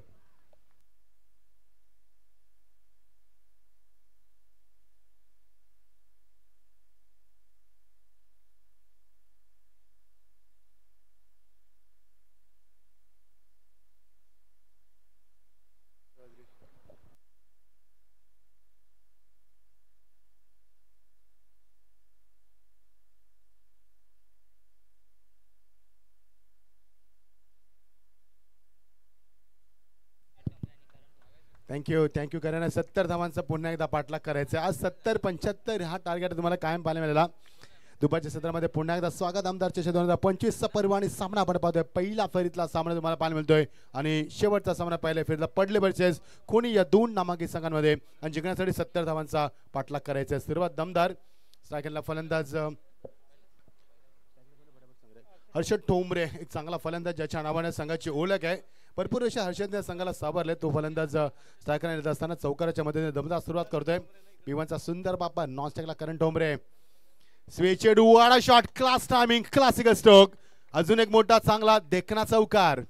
thank you Karan. 70 धावांचा पुन्हा एकदा पाठलाग करायचा. आज 70-75 हा टार्गेट तुम्हाला कायम पाहायला मिळाला. दुपारच्या सत्रामध्ये पुन्हा एकदा स्वागत. आमदार चषक 2025चा पर्वाणी सामना आपण पाहतोय. पहिला फेरीतला सामना तुम्हाला पाहायला मिळतोय आणि शेवटचा सामना पहिल्या फेरीतला पडले वर्सेस कोणी या दोन नामांकित संघांमध्ये आणि जिंकण्यासाठी 70 धावांचा पाठलाग करायचा. सर्वात दमदार स्ट्रायकरला फलंदाज हर्षद ठोंबरे, एक चांगला फलंदाज ज्याच्या नावाने संघाची ओळख आहे. भरपूर अशा हर्षदने संघाला सावरले. तो फलंदाज स्ट्रायकरने येत असताना चौकाराच्या मदतीने दमदार सुरुवात करतोय. पिवांचा सुंदर बापा नॉनस्टॅकला करण ठोंबरे. स्विचेड वाडा shot, class timing, classical stroke. अजून एक मोठा चांगला देखना चौकार.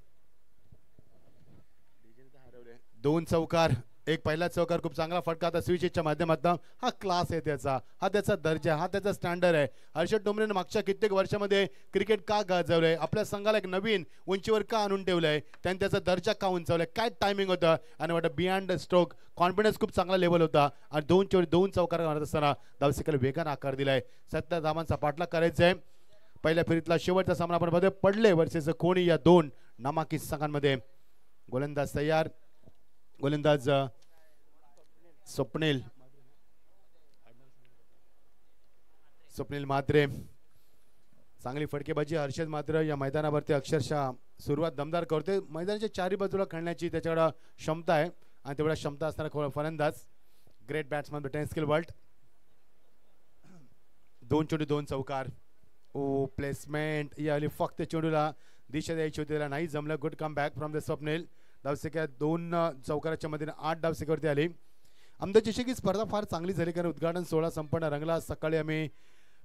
दोन चौकार, एक पहिला चौकार खूप चांगला फटका. आता स्विचच्या माध्यमातून हा क्लास आहे त्याचा, हा त्याचा दर्जा, हा त्याचा स्टँडर्ड आहे. हर्षद ठोंबरेने मागच्या कित्येक वर्षामध्ये क्रिकेट का गाजवलंय, आपल्या संघाला एक नवीन उंचीवर का आणून ठेवलंय, त्यांनी त्याचा दर्जा का उंचावलाय, काय टायमिंग होतं आणि वाटतं बियॉन्ड स्ट्रोक कॉन्फिडन्स खूप चांगला लेवल होता आणि दोन चौकार मारत असताना धावसंख्येला वेगाने आकार दिलाय. 70 धावांचा पाठलाग करायचा आहे. पहिल्या फेरीतला शेवटचा सामना आपण मध्ये पडले वर्सेस कोणी या दोन नामांकित संघांमध्ये. गोलंदाज तयार. गोलंदाज स्वप्नील मात्रे. चांगली फटकेबाजी. हर्षद मात्र या मैदानावरती अक्षरशः सुरुवात दमदार करते. मैदानाच्या चारी बाजूला खेळण्याची त्याच्याकडे क्षमता आहे आणि तेवढा क्षमता असणारा फलंदाज. Great batsman ten skill world. 2 चेंडू 2 चौकार. ओ प्लेसमेंट यावेळी फक्त चेंडूला दिशा द्यायची होती, त्याला नाही जमलं. Good come back from the Swapnil. धावसंख्या 2 चौकाराच्या मधीने 8 धावसंख्येवरती आली. आमदार चषक स्पर्धा फार चांगली झाली कारण उद्घाटन सोहळा संपन्न रंगला. सकाळी आम्ही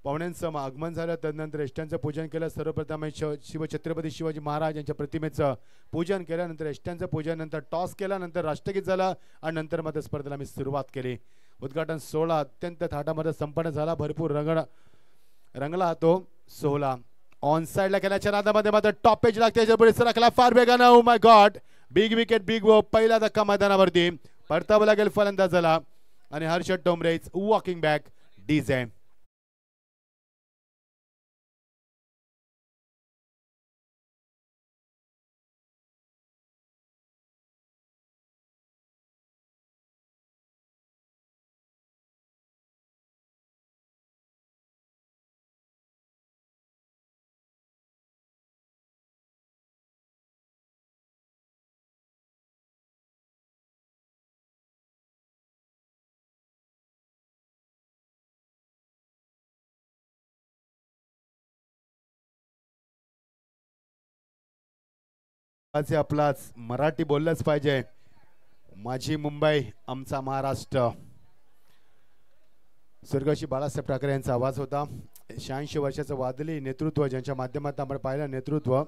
पाहुण्यांचं आगमन झालं, त्यानंतर एष्ट्यांचं पूजन केलं. सर्वप्रथम छत्रपती शिवाजी महाराज यांच्या प्रतिमेचं पूजन केलं, नंतर एष्ट्यांचं पूजन, नंतर टॉस केला, नंतर राष्ट्रगीत झालं आणि नंतर मध्ये स्पर्धेला आम्ही सुरुवात केली. उद्घाटन सोहळा अत्यंत थाटामध्ये संपन्न झाला. भरपूर रंगला तो सोहळा. ऑन साइडला केल्याच्या नादामध्ये मात्र टॉप पेज लागते. पुढे सरकला फार वेगानं. Oh my God, big wicket, big वो. पहिला धक्का मैदानावरती परतावं लागेल फलंदाजाला आणि हर्षद ठोंबरे वॉकिंग बॅक डीजे. आपलाच मराठी बोललंच पाहिजे. माझी मुंबई आमचा महाराष्ट्र. स्वर्गीय बाळासाहेब ठाकरे यांचा आवाज होता. 86 वर्षाचं वादळी नेतृत्व ज्यांच्या माध्यमातून आपण पाहिलं नेतृत्व.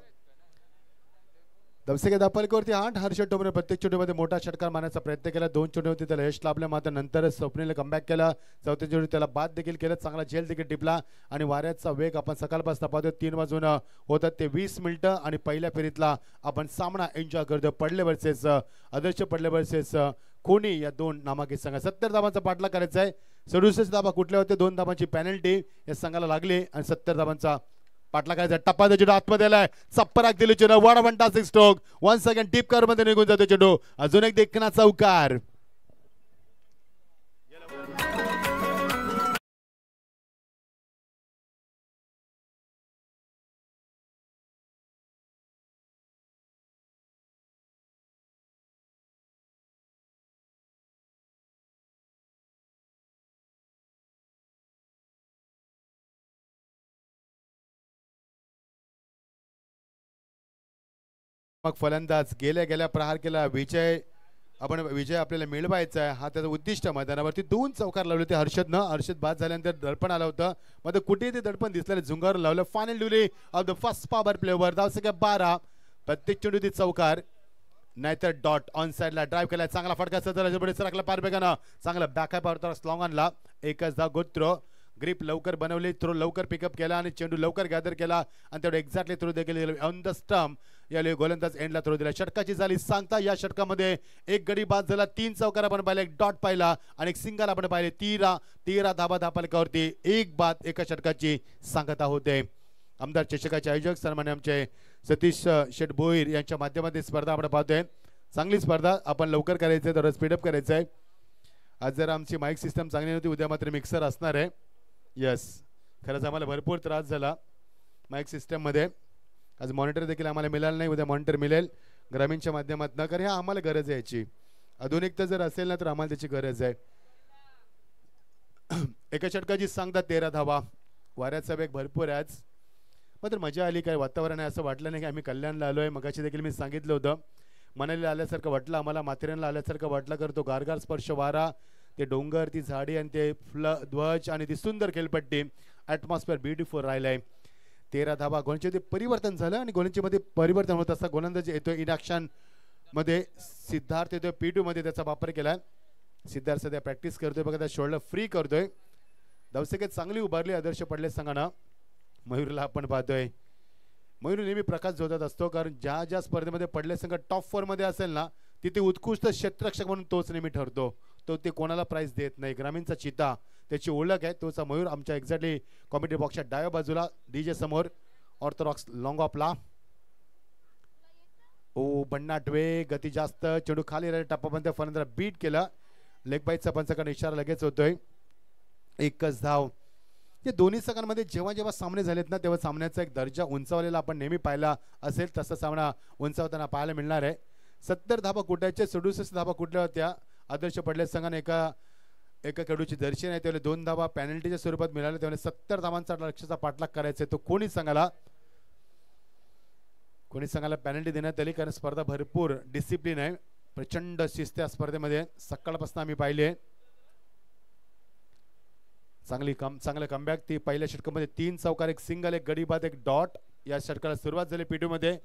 दवसके दापलकवरती 8. हर्षद ठोंबरे प्रत्येक चेंडूमध्ये मोठा षटकार मारण्याचा प्रयत्न केला. 2 चेंडूवरती त्याला यश लाभलं, मात्र नंतर स्वप्नीलने कमबॅक केला. चौथ्या चेंडू त्याला बाद देखील केलं. चांगला झेल देखील टिपला आणि वाऱ्याचा वेग आपण सकाळपासून पाहतो. 3 वाजून होतात ते 20 मिनिटं आणि पहिल्या फेरीतला आपण सामना एन्जॉय करतो. पडले वर्सेस आदर्श पडले वर्सेस कोणी या दोन नामांकित संघ. 70 धावांचा पाठलाग करायचा आहे. 67 धावा कुठल्या होते, 2 धावांची पेनल्टी या संघाला लागली आणि 70 धावांचा पाठला करायचा. टप्पा चेंडू आतमध्ये आलाय. चप्पराक दिली चेंडू. What a fantastic stroke. 1 second deep cover मध्ये निघून जातो चेंडू. अजून एक देखना चौकार. मग फलंदाज गेल्या प्रहार केला. विजय आपल्याला मिळवायचा आहे, हा त्याचा उद्दिष्ट. मैदानावरती 2 चौकार लावले होते हर्षदनं. हर्षद बाद झाल्यानंतर दडपण आलं होतं, मग कुठेही ते दडपण दिसलेलं झुंगार लावलं. फायनल ड्युली ऑफ द फर्स्ट पॉवर प्लेवर. धावसंख्या 12. प्रत्येक चेंडू चौकार नाहीतर डॉट. ऑन साइडला ड्राईव्ह केला. चांगला फटका सरकला पार बेगानं. चांगला बॅकअप आवडतो स्लॉंग आणला. एकच धाव गुड थ्रो. ग्रिप लवकर बनवली, थ्रो लवकर पिकअप केला आणि चेंडू लवकर गॅदर केला आणि तेवढं एक्झॅक्टली थ्रो देखील ऑन द स्टंप. यावेळी गोलंदाज एंडला थ्रो दिला. षटकाची झाली सांगता. या षटकामध्ये एक गडी बाद झाला. 3 चौकार आपण पाहिला, एक डॉट पाहिला आणि एक सिंगल आपण पाहिले. 13 धाबा धापालकावरती एक बाद एका षटकाची सांगता होते. आमदार चषकाचे आयोजक सन्मान्य आमचे सतीश शेठ भोईर यांच्या माध्यमातून स्पर्धा आपण पाहतोय. चांगली स्पर्धा आपण लवकर करायचं आहे, थोडं स्पीडअप करायचं आहे. आज जर आमची माईक सिस्टम चांगली नव्हती, उद्या मात्र मिक्सर असणार आहे. यस, खरंच आम्हाला भरपूर त्रास झाला माईक सिस्टममध्ये. आज मॉनिटर देखील आम्हाला मिळालं नाही, उद्या मॉनिटर मिळेल ग्रामीणच्या माध्यमातून, कारण ह्या आम्हाला गरज आहे याची. आधुनिकता जर असेल ना तर आम्हाला त्याची गरज आहे. एका षटकाची सांगतात 13 धावा, वाऱ्याचा वेग भरपूर आहे आज. मात्र मजा आली, काय वातावरण आहे असं वाटलं नाही की आम्ही कल्याणला आलो आहे. मगाशी देखील मी सांगितलं होतं, मनालीला आल्यासारखं वाटलं आम्हाला, माथेरानला आल्यासारखं वाटलं. करतो गारगार स्पर्श वारा, ते डोंगर, ती झाडी आणि ते ध्वज आणि ती सुंदर खेळपट्टी, ॲटमॉस्फिअर ब्युटिफुल राहिलं आहे. 13 धावा, गोलंदाजीमध्ये परिवर्तन झालं आणि गोलंदाजीमध्ये परिवर्तन होत असता गोलंदाज येतोय इन मध्ये. सिद्धार्थ येतोय P2 मध्ये, त्याचा वापर केला. सिद्धार्थ सध्या प्रॅक्टिस करतोय बघा, त्या शोल्डर फ्री करतोय. धावसंख्या चांगली उभारली आदर्श पडले संघानं. मयूरला आपण पाहतोय, मयूर नेहमी प्रकाश झोतात असतो, कारण ज्या ज्या स्पर्धेमध्ये पडले संघ टॉप 4 मध्ये असेल ना तिथे उत्कृष्ट क्षेत्ररक्षक म्हणून तोच नेहमी ठरतो. तो ते कोणाला प्राइस देत नाही. ग्रामीणचा चिता त्याची ओळख आहे, तोचा मयूर. आमच्या एक्झॅक्टली कॉमेडी बॉक्सच्या डाव्या बाजूला डीजे समोर ऑर्थोडॉक्स लॉंग ऑफला. ओ भन्नाट वेग, गती जास्त, चेंडू खाली राहिला, टप्पाबंद फलंदाज बीट केला. लेग बाईटचा पंचाकडे इशारा लगेच होतोय. एकच धाव. हे दोन्ही संघांमध्ये जेव्हा जेव्हा सामने झालेत ना तेव्हा सामन्याचा एक दर्जा उंचावलेला आपण नेहमी पाहिला असेल, तसा सामना उंचावताना पाहायला मिळणार आहे. 70 धाबा कुठायचे, 67 धाबा कुठल्या होत्या. आदर्श पडले संघाने एका खेळूची दर्शन आहे, त्यावेळेला 2 धाबा पॅनल्टीच्या स्वरूपात मिळाल्या. त्यावेळेला 70 धावांचा लक्ष्याचा पाठलाग करायचा आहे. तो कोणी संघाला पॅनल्टी देण्यात आली, कारण स्पर्धा भरपूर डिसिप्लिन आहे, प्रचंड शिस्त या स्पर्धेमध्ये सकाळपासून आम्ही पाहिले. चांगलं कमबॅक. ती पहिल्या षटकामध्ये 3 चौकार, 1 सिंगल, 1 गडी बाद, 1 डॉट. या षटकाला सुरुवात झाली P2 मध्ये.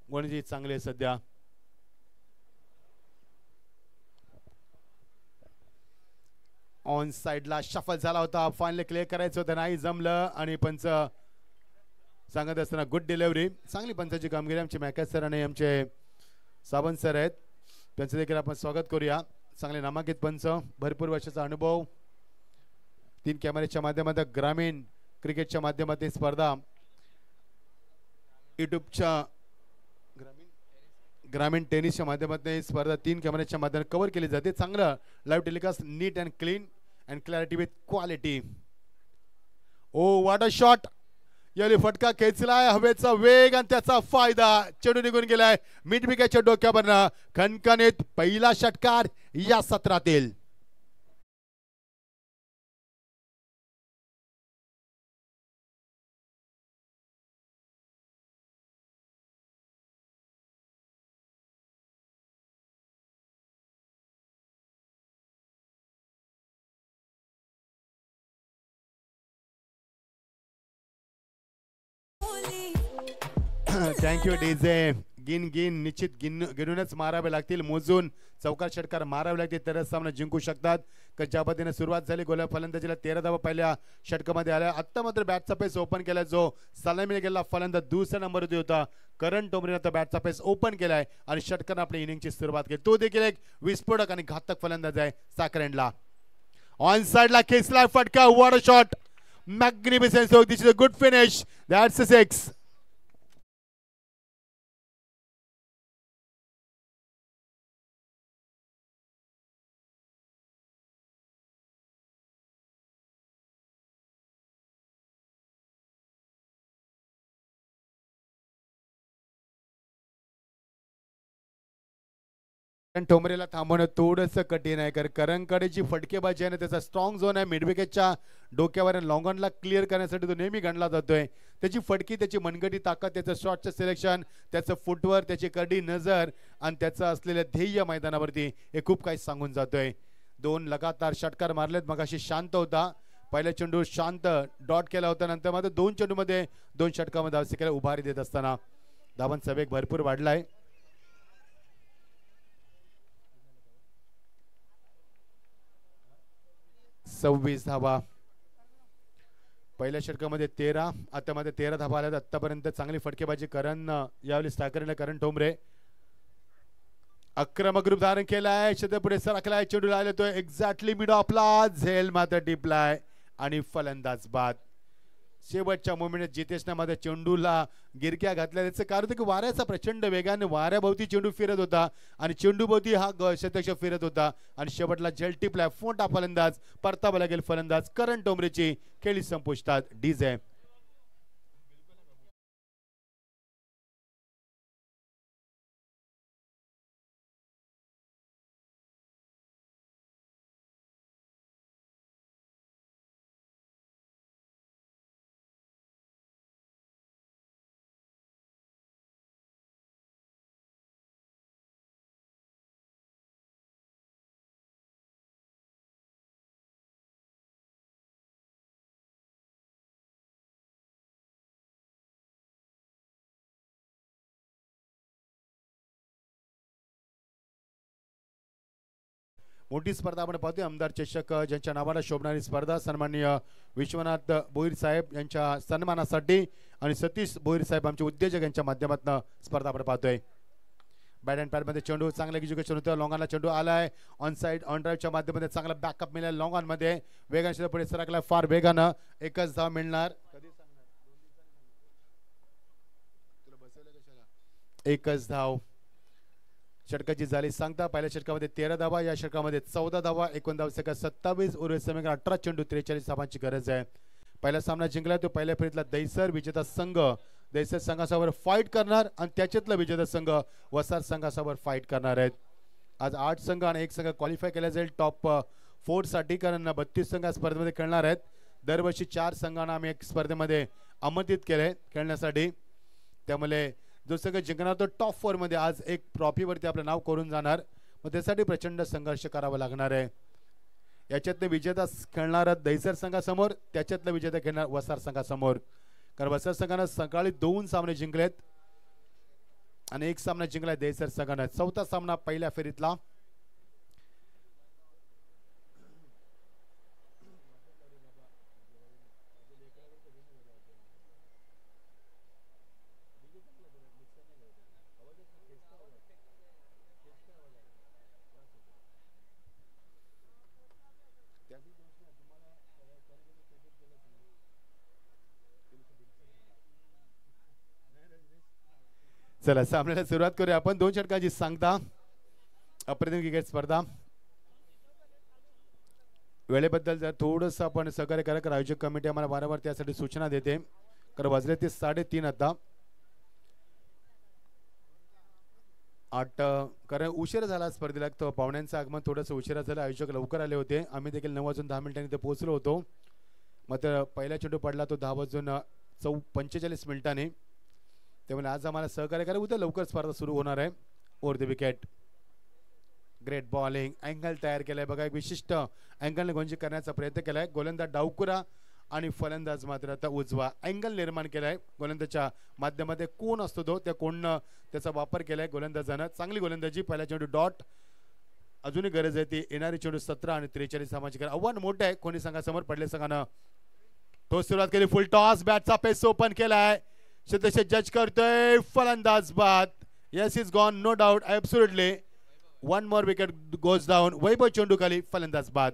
गोलंदाजी चांगली आहे सध्या. ऑन साइडला शफल झाला होता, फायनली क्लिअर करायचं होतं, नाही जमलं. आणि पंच सांगत असताना गुड डिलिव्हरी. चांगली पंचाची कामगिरी आमचे मॅकेस सर आणि आमचे सावंत सर आहेत, त्यांचं देखील आपण स्वागत करूया. चांगले नामांकित पंच, भरपूर वर्षाचा अनुभव. 3 कॅमेऱ्याच्या माध्यमातून ग्रामीण क्रिकेटच्या माध्यमातून स्पर्धा युट्यूबच्या ग्रामीण टेनिसच्या माध्यमातून स्पर्धा 3 कॅमेऱ्याच्या माध्यमातून कव्हर केली जाते. चांगलं live telecast, neat and clean and clarity with quality. Oh what a shot. यावेळी फटका खेचलाय, हवेचा वेग आणि त्याचा फायदा. चेंडू निघून गेलाय मिडविकेटच्या डोक्यावरनं. खणखणीत पहिला षटकार या सत्रातील. Thank you DJ. गिन निश्चित गिनूनच मारावे लागतील, मोजून चौकार षटकार मारावे लागतील, तरच सामना जिंकू शकतात. ज्या पद्धतीने सुरुवात झाली गोल्या फलंदाजीला 13 धावा पहिल्या षटकामध्ये आल्या. आत्ता मात्र बॅटचा पेस ओपन केला, जो सलामीला गेला फलंदाज दुसऱ्या नंबरवरती होता करण टोमरीने आता बॅटचा पेस ओपन केलाय आणि षटकानं आपल्या इनिंगची सुरुवात केली. तो देखील एक विस्फोटक आणि घातक फलंदाज आहे साकरेंडला. ऑन साइडला खेचला फटका, what a shot, magnificent. So this is a good finish, that's a 6. टोमरेला थांबवणं थोडंसं कठीण आहे, कारण करणकडे जी फटकेबाजी आहे ना त्याचा स्ट्रॉंग झोन आहे. मिडविकेटच्या डोक्यावर लॉंग ऑनला क्लिअर करण्यासाठी तो नेहमी गणला जातोय. त्याची फटकी, त्याची मनगटी ताकद, त्याचं शॉटचं सिलेक्शन, त्याचं फुटवर, त्याची करडी नजर आणि त्याचं असलेलं ध्येय मैदानावरती हे खूप काही सांगून जातोय. 2 लगातार षटकार मारलेत. मगाशी शांत होता, पहिला चेंडू शांत डॉट केला होता, नंतर मात्र 2 चेंडूमध्ये 2 षटकामध्ये धावसंख्येला उभारी देत असताना धावांचा वेग भरपूर वाढलाय. 26 धावा पहिल्या षटकामध्ये 13, आता मध्ये 13 धावा आल्या. आतापर्यंत चांगली फटकेबाजी करण यावेळी स्टाकरने करण ठोंबरे आक्रमक रूप धारण केलाय. पुढे सरकलाय, चेंडू लावला तो एक्झॅक्टली मिड ऑफला, झेल मात्र डिप्लाय आणि फलंदाज बाद. शेवटच्या मोमेंट जितेशने मध्ये चेंडूला गिरक्या घातल्या. त्याचं कारण होतं की वाऱ्याचा प्रचंड वेगाने वाऱ्याभोवती चेंडू फिरत होता आणि चेंडूभोवती हा शतक फिरत होता आणि शेवटला जल टिपला. फोंटा फलंदाज, परतावा लागेल फलंदाज करण टोमरेची. खेळी संपुष्टात. डीजे मोठी स्पर्धा आपण पाहतोय. आमदार चषक ज्यांच्या नावाला शोभणारी स्पर्धा सन्माननीय विश्वनाथ भोईर साहेब यांच्या सन्मानासाठी आणि सतीश भोईर साहेब आमचे उद्योजक यांच्या माध्यमातून स्पर्धा आपण पाहतोय. बॅट अँड पॅड मध्ये चेंडू चांगलं एज्युकेशन होतं. लॉंगॉनला चेंडू आलाय. ऑन साइड ऑन ड्राईव्हच्या माध्यमातून चांगला बॅकअप मिळाला. लॉंगॉन मध्ये वेगाने पुढे सरकला फार वेगानं. एकच धाव मिळणार. एकच धाव षटकाची झाली सांगता. पहिल्या षटकामध्ये 13 धावा, या षटकामध्ये 14 धावा. एकूण धाव सेकंद 27. उर्वरित समीकरण 18 चेंडू 43 धावांची गरज आहे. पहिला सामना जिंकला तो पहिल्या फेरीतला दैसर विजेता संघ दैसर संघासोबत फाईट करणार आणि त्याच्यातला विजेता संघ वसार संघासोबत फाईट करणार आहेत. आज 8 संघ आणि 1 संघ क्वालिफाय केला जाईल टॉप 4 साठी, कारण 32 संघ स्पर्धेमध्ये खेळणार आहेत. दरवर्षी 4 संघांना आम्ही एक स्पर्धेमध्ये आमंत्रित केले खेळण्यासाठी. त्यामुळे जो संघ जिंकणार तो टॉप 4 मध्ये आज एक ट्रॉफीवरती आपलं नाव करून जाणार. मग त्यासाठी प्रचंड संघर्ष करावा लागणार आहे. याच्यातले विजेता खेळणार दैसर संघासमोर, त्याच्यातलं विजेता खेळणार वसार संघासमोर. कारण वसार संघानं सकाळी 2 सामने जिंकलेत आणि 1 सामना जिंकलाय दैसर संघानं. चौथा सामना पहिल्या फेरीतला. चला सामन्याला सुरुवात करूया आपण. 2 षटकांची सांगता. अप्रतिम क्रिकेट स्पर्धा. वेळेबद्दल जर थोडंसं आपण सहकार्य करा, कारण आयोजक कमिटी आम्हाला वारंवार त्यासाठी सूचना देते. कारण वाजले ते 3:30 आता 8. कारण उशीर झाला स्पर्धेला. तो पाहुण्यांचं आगमन थोडंसं उशिरा झालं. आयोजक लवकर आले होते. आम्ही देखील 9:10 इथे पोहोचलो होतो. मात्र पहिला चेंडू पडला तो 10:45 मिनिटांनी. त्यामुळे आज आम्हाला सहकार्य करा. उद्या लवकर स्पर्धा सुरू होणार आहे. Over the wicket. Great bowling. Angle तयार केलाय बघा. एक विशिष्ट अँगलने गोंजी करण्याचा प्रयत्न केलाय. गोलंदाज डावकुरा आणि फलंदाज मात्र आता उजवा. अँगल निर्माण केलाय गोलंदाजच्या माध्यमामध्ये. कोण असतो तो, त्या कोणनं त्याचा वापर केलाय गोलंदाजानं. चांगली गोलंदाजी. पहिला चेंडू डॉट. अजूनही गरज आहे ती. येणारी चेंडू 17 आणि 43 धावांची गरज. आव्हान मोठं आहे कोणी संघासमोर. पडले संघानं टॉस सुरुवात केली. फुल टॉस. बॅटचा पेस ओपन केलाय. सदस्य जज करतोय. फलंदाज बाद. Yes is gone. No doubt. Absolutely. 1 more wicket goes down. Vaibhav चेंडू खाली. फलंदाज बाद.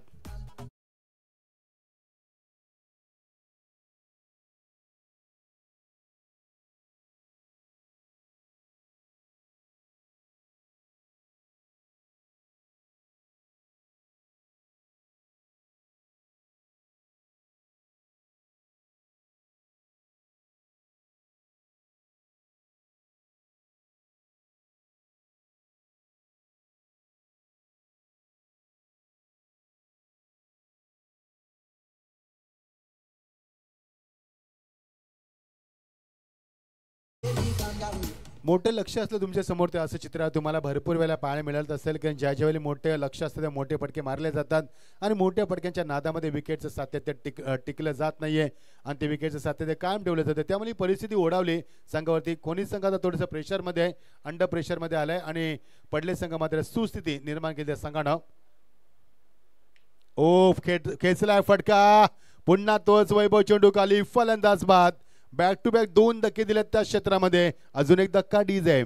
मोठे लक्ष असलं तुमच्या समोर ते असं चित्र तुम्हाला भरपूर वेळा पाहायला मिळत असेल. कारण ज्या ज्यावेळी मोठे लक्ष असतं त्या मोठे फटके मारले जातात आणि मोठ्या फटक्यांच्या नादामध्ये विकेटचं सातत्य टिकलं जात नाहीये आणि ते विकेटचं सातत्य कायम ठेवलं जातं. त्यामुळे परिस्थिती ओढावली संघावरती. कोणी संघ आता थोडंसं प्रेशरमध्ये आहे, अंडर प्रेशरमध्ये आलाय आणि पडले संघ मात्र सुस्थिती निर्माण केली त्या संघानं. ओफ खेचलाय फटका. पुन्हा तोच वैभव चेंडू खाली. फलंदाज बाद. बॅक टू बॅक 2 धक्के दिलेत त्या क्षेत्रामध्ये. अजून एक धक्का डीज आहे.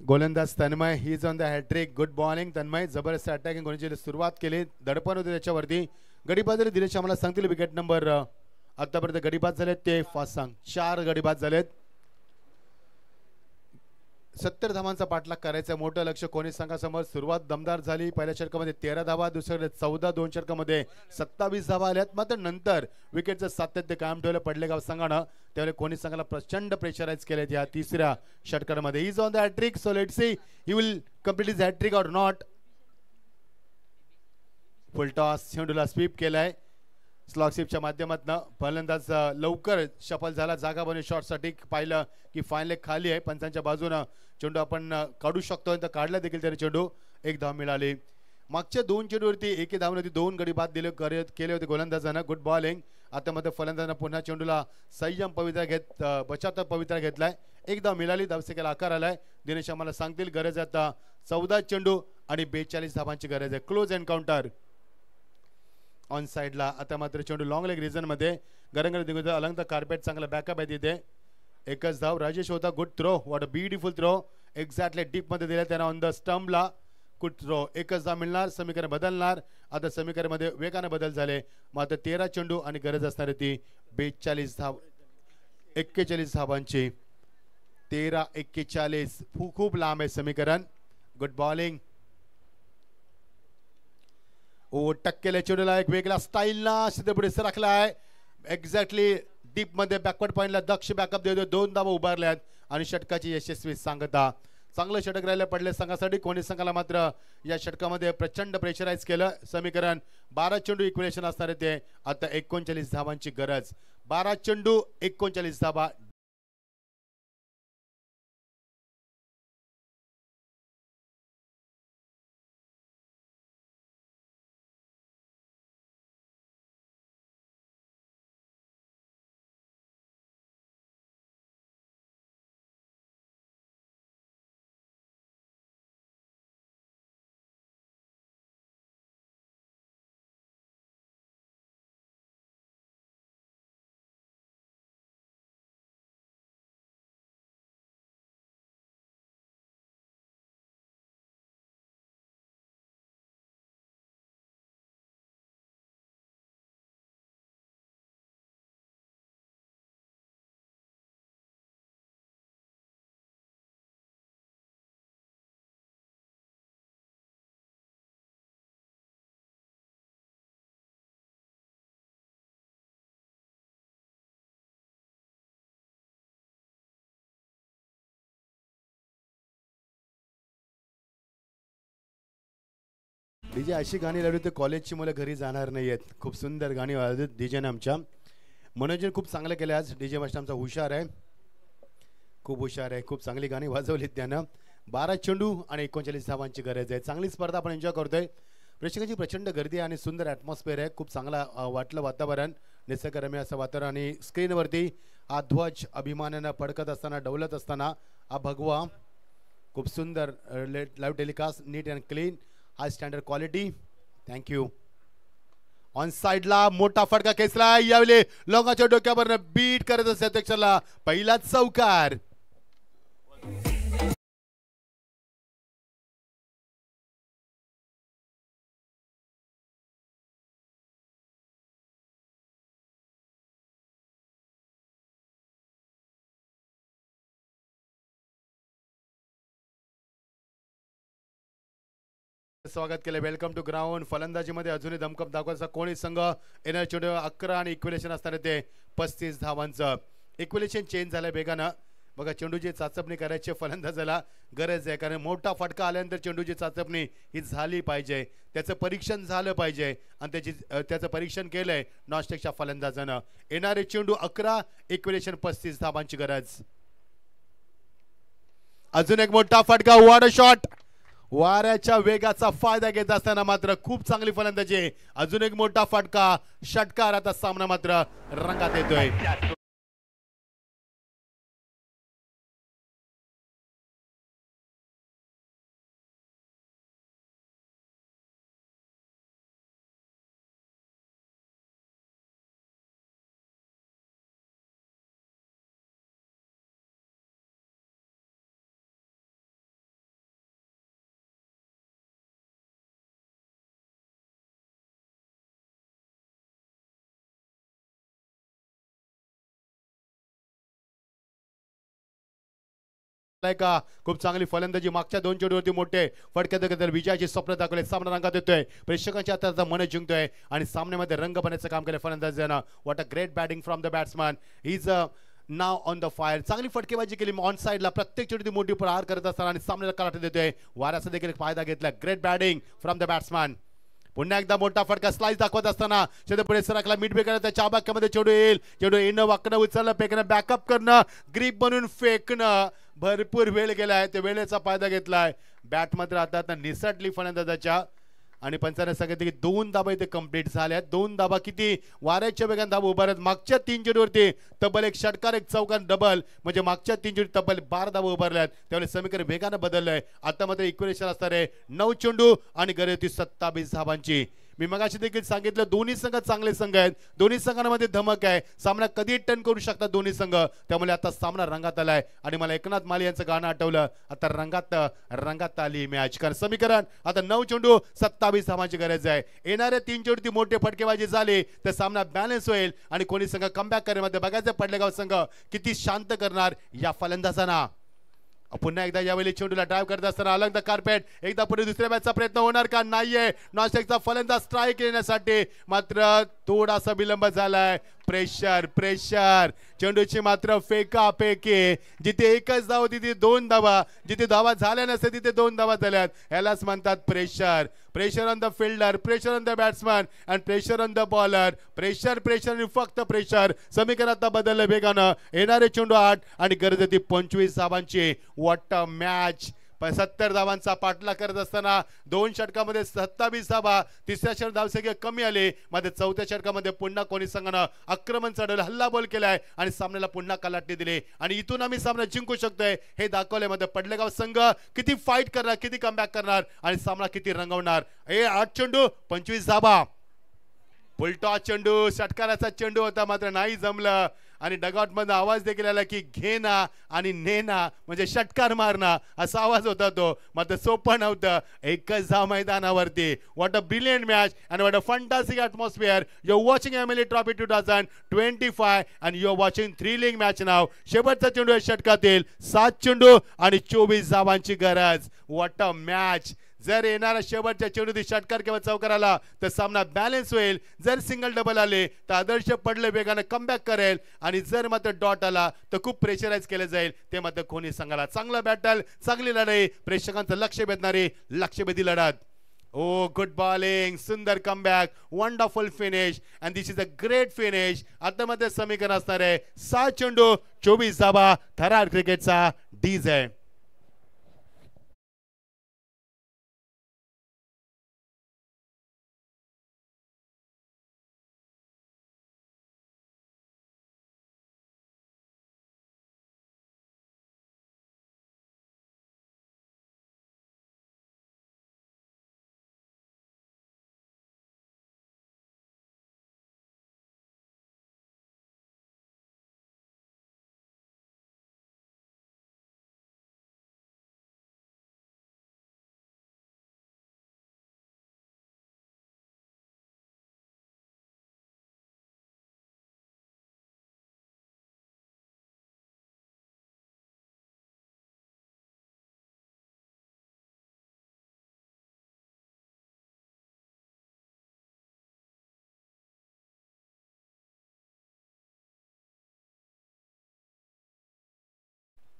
गोलंदाज Tanmay he is on the hat-trick. Good bowling Tanmay, जबरदस्त अटॅकिंग गोलंदाजीला सुरुवात केली. दडपण होते त्याच्यावरती. गडीबाज दिलेश आम्हाला सांगतील विकेट नंबर आतापर्यंत गडीबाज झालेत ते फास्ट सांग 4 गडीबाज झालेत. 70 धावांचा पाठलाग करायचा मोठं लक्ष कोणी संघासमोर. सुरुवात दमदार झाली. पहिल्या षटकामध्ये 13 धावा, दुसऱ्या 14, 2 षटकामध्ये 27 धावा आल्यात. मात्र नंतर विकेटचं सातत्य कायम ठेवलं पडलेगाव संघानं. त्यावेळी कोणी संघाला प्रचंड प्रेशराईज केलेत या तिसऱ्या षटकामध्ये. Is on the hat trick, so let's see he will complete his hat trick or not. Full toss चेंडूला स्वीप केलाय स्लॉगशिपच्या माध्यमातून. फलंदाज लवकर शफल झाला, जागा बनवून शॉटसाठी. पाहिलं की फाईन लेग खाली आहे पंचांच्या बाजूनं. चेंडू आपण काढू शकतो तर काढला देखील तरी चेंडू. 1 धाव मिळाली. मागच्या 2 चेंडूवरती 1 धावून 2 गडी बाद केले होते गोलंदाजानं. Good bowling. आता मध्ये फलंदाजानं पुन्हा चेंडूला संयम पवित्रा घेत बचावता पवित्रा घेतलाय. 1 धाव मिळाली. धावसंख्येला आकार आलाय. दिनेश आम्हाला सांगतील गरज आता 14 चेंडू आणि 42 धावांची गरज आहे. क्लोज एन्काउंटर ऑन साइडला. आता मात्र चेंडू लॉंग लेग रिजन मध्ये गरंगड निघून अलंग कार्पेट चांगला बॅकअप आहे तिथे. 1च धाव. राजेश होता. Good throw. What a beautiful throw. Exactly deep मध्ये दिला त्यांना ऑन द स्टंपला. Good throw. 1च धाव मिळणार. समीकरण बदलणार. आता समीकरण मध्ये वेगाने बदल झाले. मात्र 13 चेंडू आणि गरज असणार ती 42 धाव 41 धावांची. 13-41 खूप लांब आहे समीकरण. Good bowling. ओ टक्केल्या चेंडूला एक वेगळ्या स्टाईलला सिद्धे पुढे सरकलाय. एक्झॅक्टली डीप मध्ये बॅकवर्ड पॉइंटला दक्ष बॅकअप देतो. 2 धावा उभारल्यात आणि षटकाची यशस्वी सांगता. चांगलं षटक राहिलं पडले संघासाठी. कोणी संघाला मात्र या षटकामध्ये प्रचंड प्रेशराईज केलं. समीकरण 12 चेंडू इक्वेशन असणार आहे ते. आता 39 धावांची गरज. 12 चेंडू 39 धावा. डीजे अशी गाणी लावली तर कॉलेजची मुलं घरी जाणार नाही आहेत. खूप सुंदर गाणी वाजवत डीजेने आमच्या. मनोरंजन खूप चांगलं केलं आज. डीजे मास्टर आमचा हुशार आहे, खूप हुशार आहे. खूप चांगली गाणी वाजवलीत त्यानं. 12 चेंडू आणि 39 धावांची गरज आहे. चांगली स्पर्धा आपण एन्जॉय करतोय. प्रेक्षकांची प्रचंड गर्दी आणि सुंदर ॲटमॉस्फिअर आहे. खूप चांगला वाटलं वातावरण. निसर्गरम्य असं वातावरण. आणि स्क्रीनवरती हा ध्वज अभिमानानं फडकत असताना डवलत असताना हा भगवा खूप सुंदर live telecast neat and clean. High standard quality. Thank you. On साइडला मोठा फटका खेचला. यावेळी लोकांच्या डोक्यावर बीट करत असते अध्यक्षाला. पहिलाच चौकार. स्वागत केलं. Welcome to ground. फलंदाजीमध्ये अजूनही दमकम दाखवायचा कोणी संघ येणार. चेंडू 11 आणि इक्वेलेशन असताना ते 35 धावांचं. इक्वेलेशन चेंज झालं वेगानं. बघा चेंडूची चाचपणी करायची फलंदाजाला गरज आहे. कारण मोठा फटका आल्यानंतर चेंडूची चाचपणी ही झाली पाहिजे. त्याचं परीक्षण झालं पाहिजे आणि त्याचं परीक्षण केलंय नॉस्टेकच्या फलंदाजानं. येणारे चेंडू 11 इक्वेलेशन 35 धावांची गरज. अजून एक मोठा फटका. What a shot. वाऱ्याच्या वेगाचा फायदा घेत असताना मात्र खूप चांगली फलंदाजी. अजून एक मोठा फटका. षटकार. आता सामना मात्र रंगात येतोय. का खूप चांगली फलंदाजी मागच्या 2 चेंडूवरती मोठे फटके देत विजयाची स्वप्न दाखवले. सामना रंगात येतोय, प्रेक्षकांच्या आता मन जिंकतोय आणि सामन्यामध्ये रंग बनायचं काम केलं फलंदाजानं. What a great batting from the batsman. Is now on the fire. चांगली फटकेबाजी केली ऑन साईडला, प्रत्येक चेंडू मोठी प्रहार करत असताना आणि सामन्याला कराटे देतोय. वाऱ्याचा देखील फायदा घेतला. Great batting from the batsman. पुन्हा एकदा मोठा फटका स्लाइस दाखवत असताना पुढे सरकला मिड बेकर त्याच्या बाक्यामध्ये चेंडू येईल. चेंडू येणं वाकणं उचलणं फेकणं बॅकअप करणं ग्रीप बनवून फेकणं भरपूर वेळ गेलाय. त्या वेळेचा फायदा घेतलाय. बॅट मात्र आता निसटली फलंदाजाच्या आणि पंचाने सांगितले की 2 धाबा इथे कंप्लीट झाल्या. 2 धाबा किती वाऱ्याच्या वेगाने धाबा उभारत मागच्या 3 चेंडूवरती तब्बल एक षटकार एक चौकार डबल म्हणजे मागच्या 3 चेंडू तब्बल 12 धाबा उभारल्यात. त्यामुळे समीकरण वेगाने बदललंय. आता मात्र इक्वेशन असणार आहे 9 चेंडू आणि गरज होती 27 धाबांची. मी मगाशी देखील सांगितलं दोन्ही संघ चांगले संघ आहेत. दोन्ही संघांमध्ये धमक आहे. सामना कधी टर्न करू शकतात दोन्ही संघ. त्यामुळे आता सामना रंगात आलाय आणि मला एकनाथ माली यांचं गाणं आठवलं. आता रंगात आली मॅच. कारण समीकरण आता 9 चेंडू 27 धावांची गरज आहे. येणाऱ्या 3 चेंडू मोठे फटकेबाजी झाली तर सामना बॅलन्स होईल आणि कोणी संघ कमबॅक करण्यामध्ये बघायचं पडलेगाव संघ किती शांत करणार या फलंदाजांना. पुन्हा एकदा यावेळी चेंडूला ड्राइव्ह करत असताना अलंग द कार्पेट एकदा पुढे दुसऱ्या मॅचचा प्रयत्न होणार का नाहीये. नॉस्टेकचा फलंदाज स्ट्राईक येण्यासाठी मात्र थोडासा विलंब झालाय. प्रेशर चेंडूची मात्र फेकाफेकी. जिथे एकच धाव तिथे 2 धावा, जिथे धावा झाल्या नसते तिथे 2 धावा झाल्यात. यालाच म्हणतात pressure on the fielder, pressure on the batsman and pressure on the bowler. Pressure आणि फक्त प्रेशर. समीकरण आता बदललं वेगानं. येणारे चेंडू 8 आणि गरज होती 25 धावांची. What a match. 70 धावांचा पाठलाग करत असताना 2 षटकामध्ये 27 धावा. तिसऱ्या षटकात धावसंख्या कमी आली. मध्ये चौथ्या षटकामध्ये पुन्हा कोणी संघानं आक्रमण चढवलं, हल्ला बोल केलाय आणि सामन्याला पुन्हा कलाटणी दिली आणि इथून आम्ही सामना जिंकू शकतोय हे दाखवलंय. मध्ये पडलेगाव संघ किती फाईट करणार, किती कमबॅक करणार आणि सामना किती रंगवणार. 8 चेंडू 25 धावा. पुलटॉ चेंडू षटकाराचा चेंडू होता मात्र नाही जमलं आणि डगआउट मध्ये आवाज देखील आला की घे ना आणि ने ना म्हणजे षटकार मारना असा आवाज होता तो. मात्र सोपं नव्हतं. एकच धाव मैदानावरती. What a brilliant match and what a fantastic atmosphere. You watching MLA trophy 2025 and you are watching thrilling match now. शेवटचा चेंडू या षटकातील 7 चेंडू आणि 24 धावांची गरज. What a match. जर येणारा शेवटच्या चेंडूत षटकार किंवा चौकार आला तर सामना बॅलन्स होईल. जर सिंगल डबल आले तर आदर्श पडले वेगाने कमबॅक करेल आणि जर मात्र डॉट आला तर खूप प्रेशराईज केलं जाईल. ते मात्र कोणी संघाला चांगला बॅटल, चांगली लढाई, प्रेक्षकांचं लक्ष वेधणारी लक्षवेधी लढत. ओ गुड बॉलिंग, सुंदर comeback, wonderful finish and this is a great finish. आता मध्ये समीकरण असणार आहे 7 चेंडू 24 धावा. थरार क्रिकेटचा डीज आहे.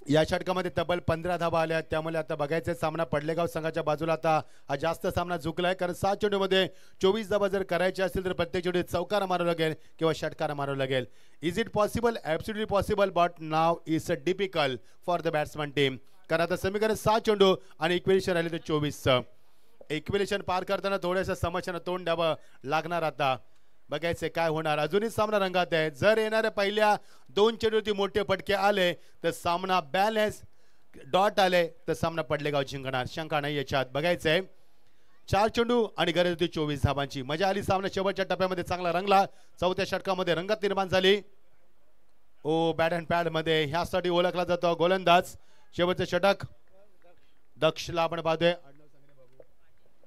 या षटकामध्ये तब्बल 15 धावा आल्या. त्यामुळे आता बघायचं सामना पडलेगाव संघाच्या बाजूला आता हा जास्त सामना झुकलाय. कारण 7 चेंडूमध्ये 24 धावा जर करायचे असतील तर प्रत्येक चेंडू चौकार मारावं लागेल किंवा षटकार मारावं लागेल. Is it possible? Absolutely possible but now is difficult for the batsman team. कारण आता समीकरण 7 चेंडू आणि इक्वेशन राहिले तर 24चं. इक्वेशन पार करताना थोड्याशा समस्यांना तोंड द्यावं लागणार. आता बघायचे काय होणार. अजूनही सामना रंगात आहे. जर येणाऱ्या पहिल्या 2 चेंडूवरती मोठे फटके आले तर सामना बॅलन्स, डॉट आले तर सामना पडलेगाव जिंकणार. शंका नाही याच्यात. बघायचंय 4 चेंडू आणि गरज होती 24 धावांची. मजा आली. सामना शेवटच्या टप्प्यामध्ये चांगला रंगला. चौथ्या षटकामध्ये रंगत निर्माण झाली. ओ बॅट अँड पॅड मध्ये ह्यासाठी ओळखला जातो गोलंदाज. शेवटचं षटक दक्षला आपण पाहतोय.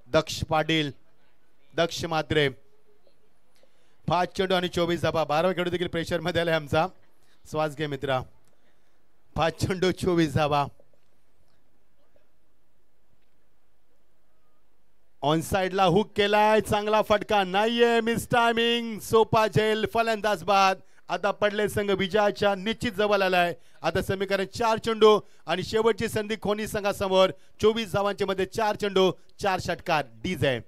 दक्ष पाटील, दक्ष मात्रे. 5 चेंडू आणि 24 धावा. 12 खेळू देखील प्रेशर मध्ये आलाय आमचा. श्वास घे मित्रा. 5 चेंडू 24 धावा. ऑन साइडला हुक केलाय, चांगला फटका नाहीये, मिस टायमिंग, सोपा झेल, फलंदाज बाद. आता पडले संघ विजयाच्या निश्चित जवळ आलाय. आता समीकरण 4 चेंडू आणि शेवटची संधी खोनी संघासमोर. 24 धावांच्या मध्ये 4 चेंडू 4 षटकार. DJ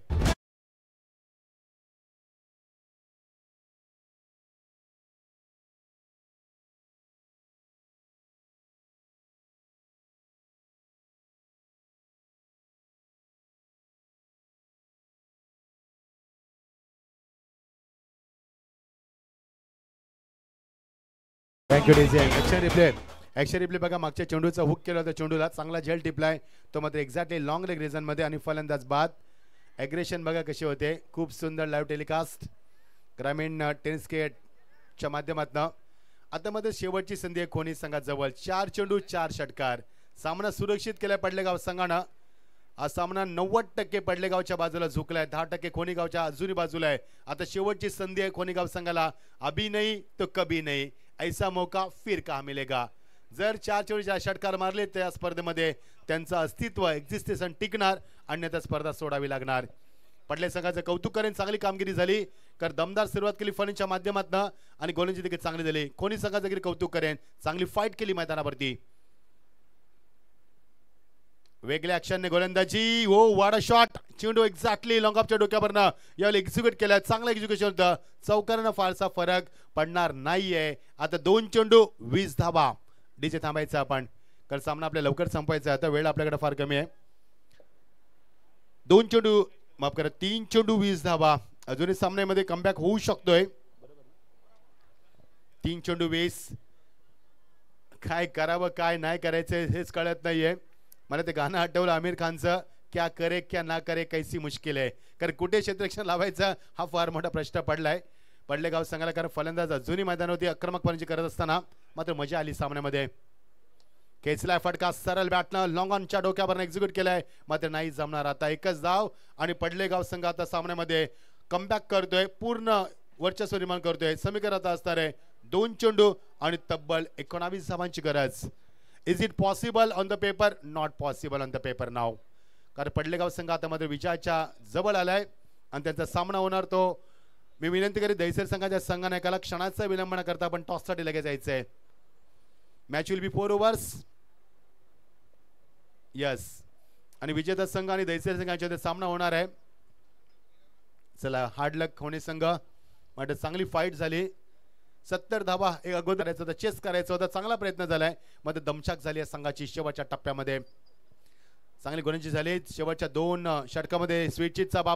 thank you DJ. Action replay बघा. मागच्या चेंडूचा हुक केला होता, चेंडूला चांगला झेल टिपलाय तो मात्र एक्झॅक्टली लॉंग लेग रिझन मध्ये आणि फलंदाज बाद. ॲग्रेशन बघा कसे होते. खूप सुंदर लाईव्ह टेलिकास्ट ग्रामीण टेनिस च्या माध्यमातून. आता मध्ये शेवटची संधी आहे खोनी संघाजवळ. 4 चेंडू 4 षटकार. सामना सुरक्षित केलाय पडलेगाव संघानं. हा सामना 90% पडलेगावच्या बाजूला झुकलाय, 10% खोनीगावच्या अजूनही बाजूला आहे. आता शेवटची संधी आहे खोनीगाव संघाला. अभी नाही तो कभी नाही, ऐसा मौका फिर कहा मिलेगा. जर 4 चेंडू 4 षटकार मारले त्या स्पर्धेमध्ये त्यांचं अस्तित्व एक्झिस्टेशन टिकणार, अन्यथा स्पर्धा सोडावी लागणार. पडले संघाचं कौतुक करेन, चांगली कामगिरी झाली. तर दमदार सुरुवात केली फलंदाजीच्या माध्यमातून आणि गोलंदाजी देखील चांगली झाली. खोनी संघाचं देखील कौतुक करेन, चांगली फाईट केली मैदानावरती. वेगळ्या ॲक्शनने गोलंदाजी. ओ वाडा शॉट. चेंडू एक्झॅक्टली लॉंग ऑफच्या डोक्यावरनं यावेळी एक्झिक्यूट केला. चांगला एक्झिक्युशन होतं. चौकारानं फारसा फरक पडणार नाहीये. आता 2 चेंडू 20 धावा. डीजे थांबायचं आपण, कारण सामना आपल्याला लवकर संपवायचा. आता वेळ आपल्याकडे फार कमी आहे. 2 चेंडू माफ करा 3 चेंडू 20 धावा. अजूनही सामन्यामध्ये कमबॅक होऊ शकतोय. 3 चेंडू 20. काय करावं काय नाही करायचं हेच कळत नाहीये. मला ते गाणं आठवलं आमिर खानचं, क्या करे क्या ना करे कैसी मुश्किल आहे. कारण कुठे क्षेत्ररक्षण लावायचं हा फार मोठा प्रश्न पडलाय पडलेगाव संघाला. कारण फलंदाज अजूनही मैदानावरती आक्रमकपणे करत असताना मात्र मजा आली सामन्यामध्ये. खेचलाय फटका सरळ बॅटनं लॉंग ऑनच्या डोक्यावर एक्झिक्यूट केलाय, मात्र नाही जमणार. आता एकच धाव आणि पडलेगाव संघ आता सामन्यामध्ये कमबॅक करतोय, पूर्ण वर्चस्व निर्माण करतोय. समीकरण आता असणार आहे 2 चेंडू आणि तब्बल 19 धावांची गरज. Is it possible on the paper? Not possible on the paper now. कारण पडलेगाव संघ आता मात्र विजयाच्या जवळ आलाय आणि त्यांचा सामना होणार तो. मी विनंती करेन दहिसर संघाच्या संघनायकाला क्षणाचा विलंब न करता आपण टॉससाठी लगेच जायचंय. Match will be 4 overs. Yes, आणि विजेता संघ आणि दहिसर संघांच्या सामना होणार आहे. चला हार्ड लक होणे संघ. म्हणजे चांगली फाईट झाली. 70 धावा एक अगोदर करायचं होतं, चेस करायचं होतं. चांगला प्रयत्न झालाय, मात्र दमछाक झाली या संघाची शेवटच्या टप्प्यामध्ये. चांगली गोलंदाजी झाली शेवटच्या 2 षटकामध्ये. स्वीटचीटचा बाप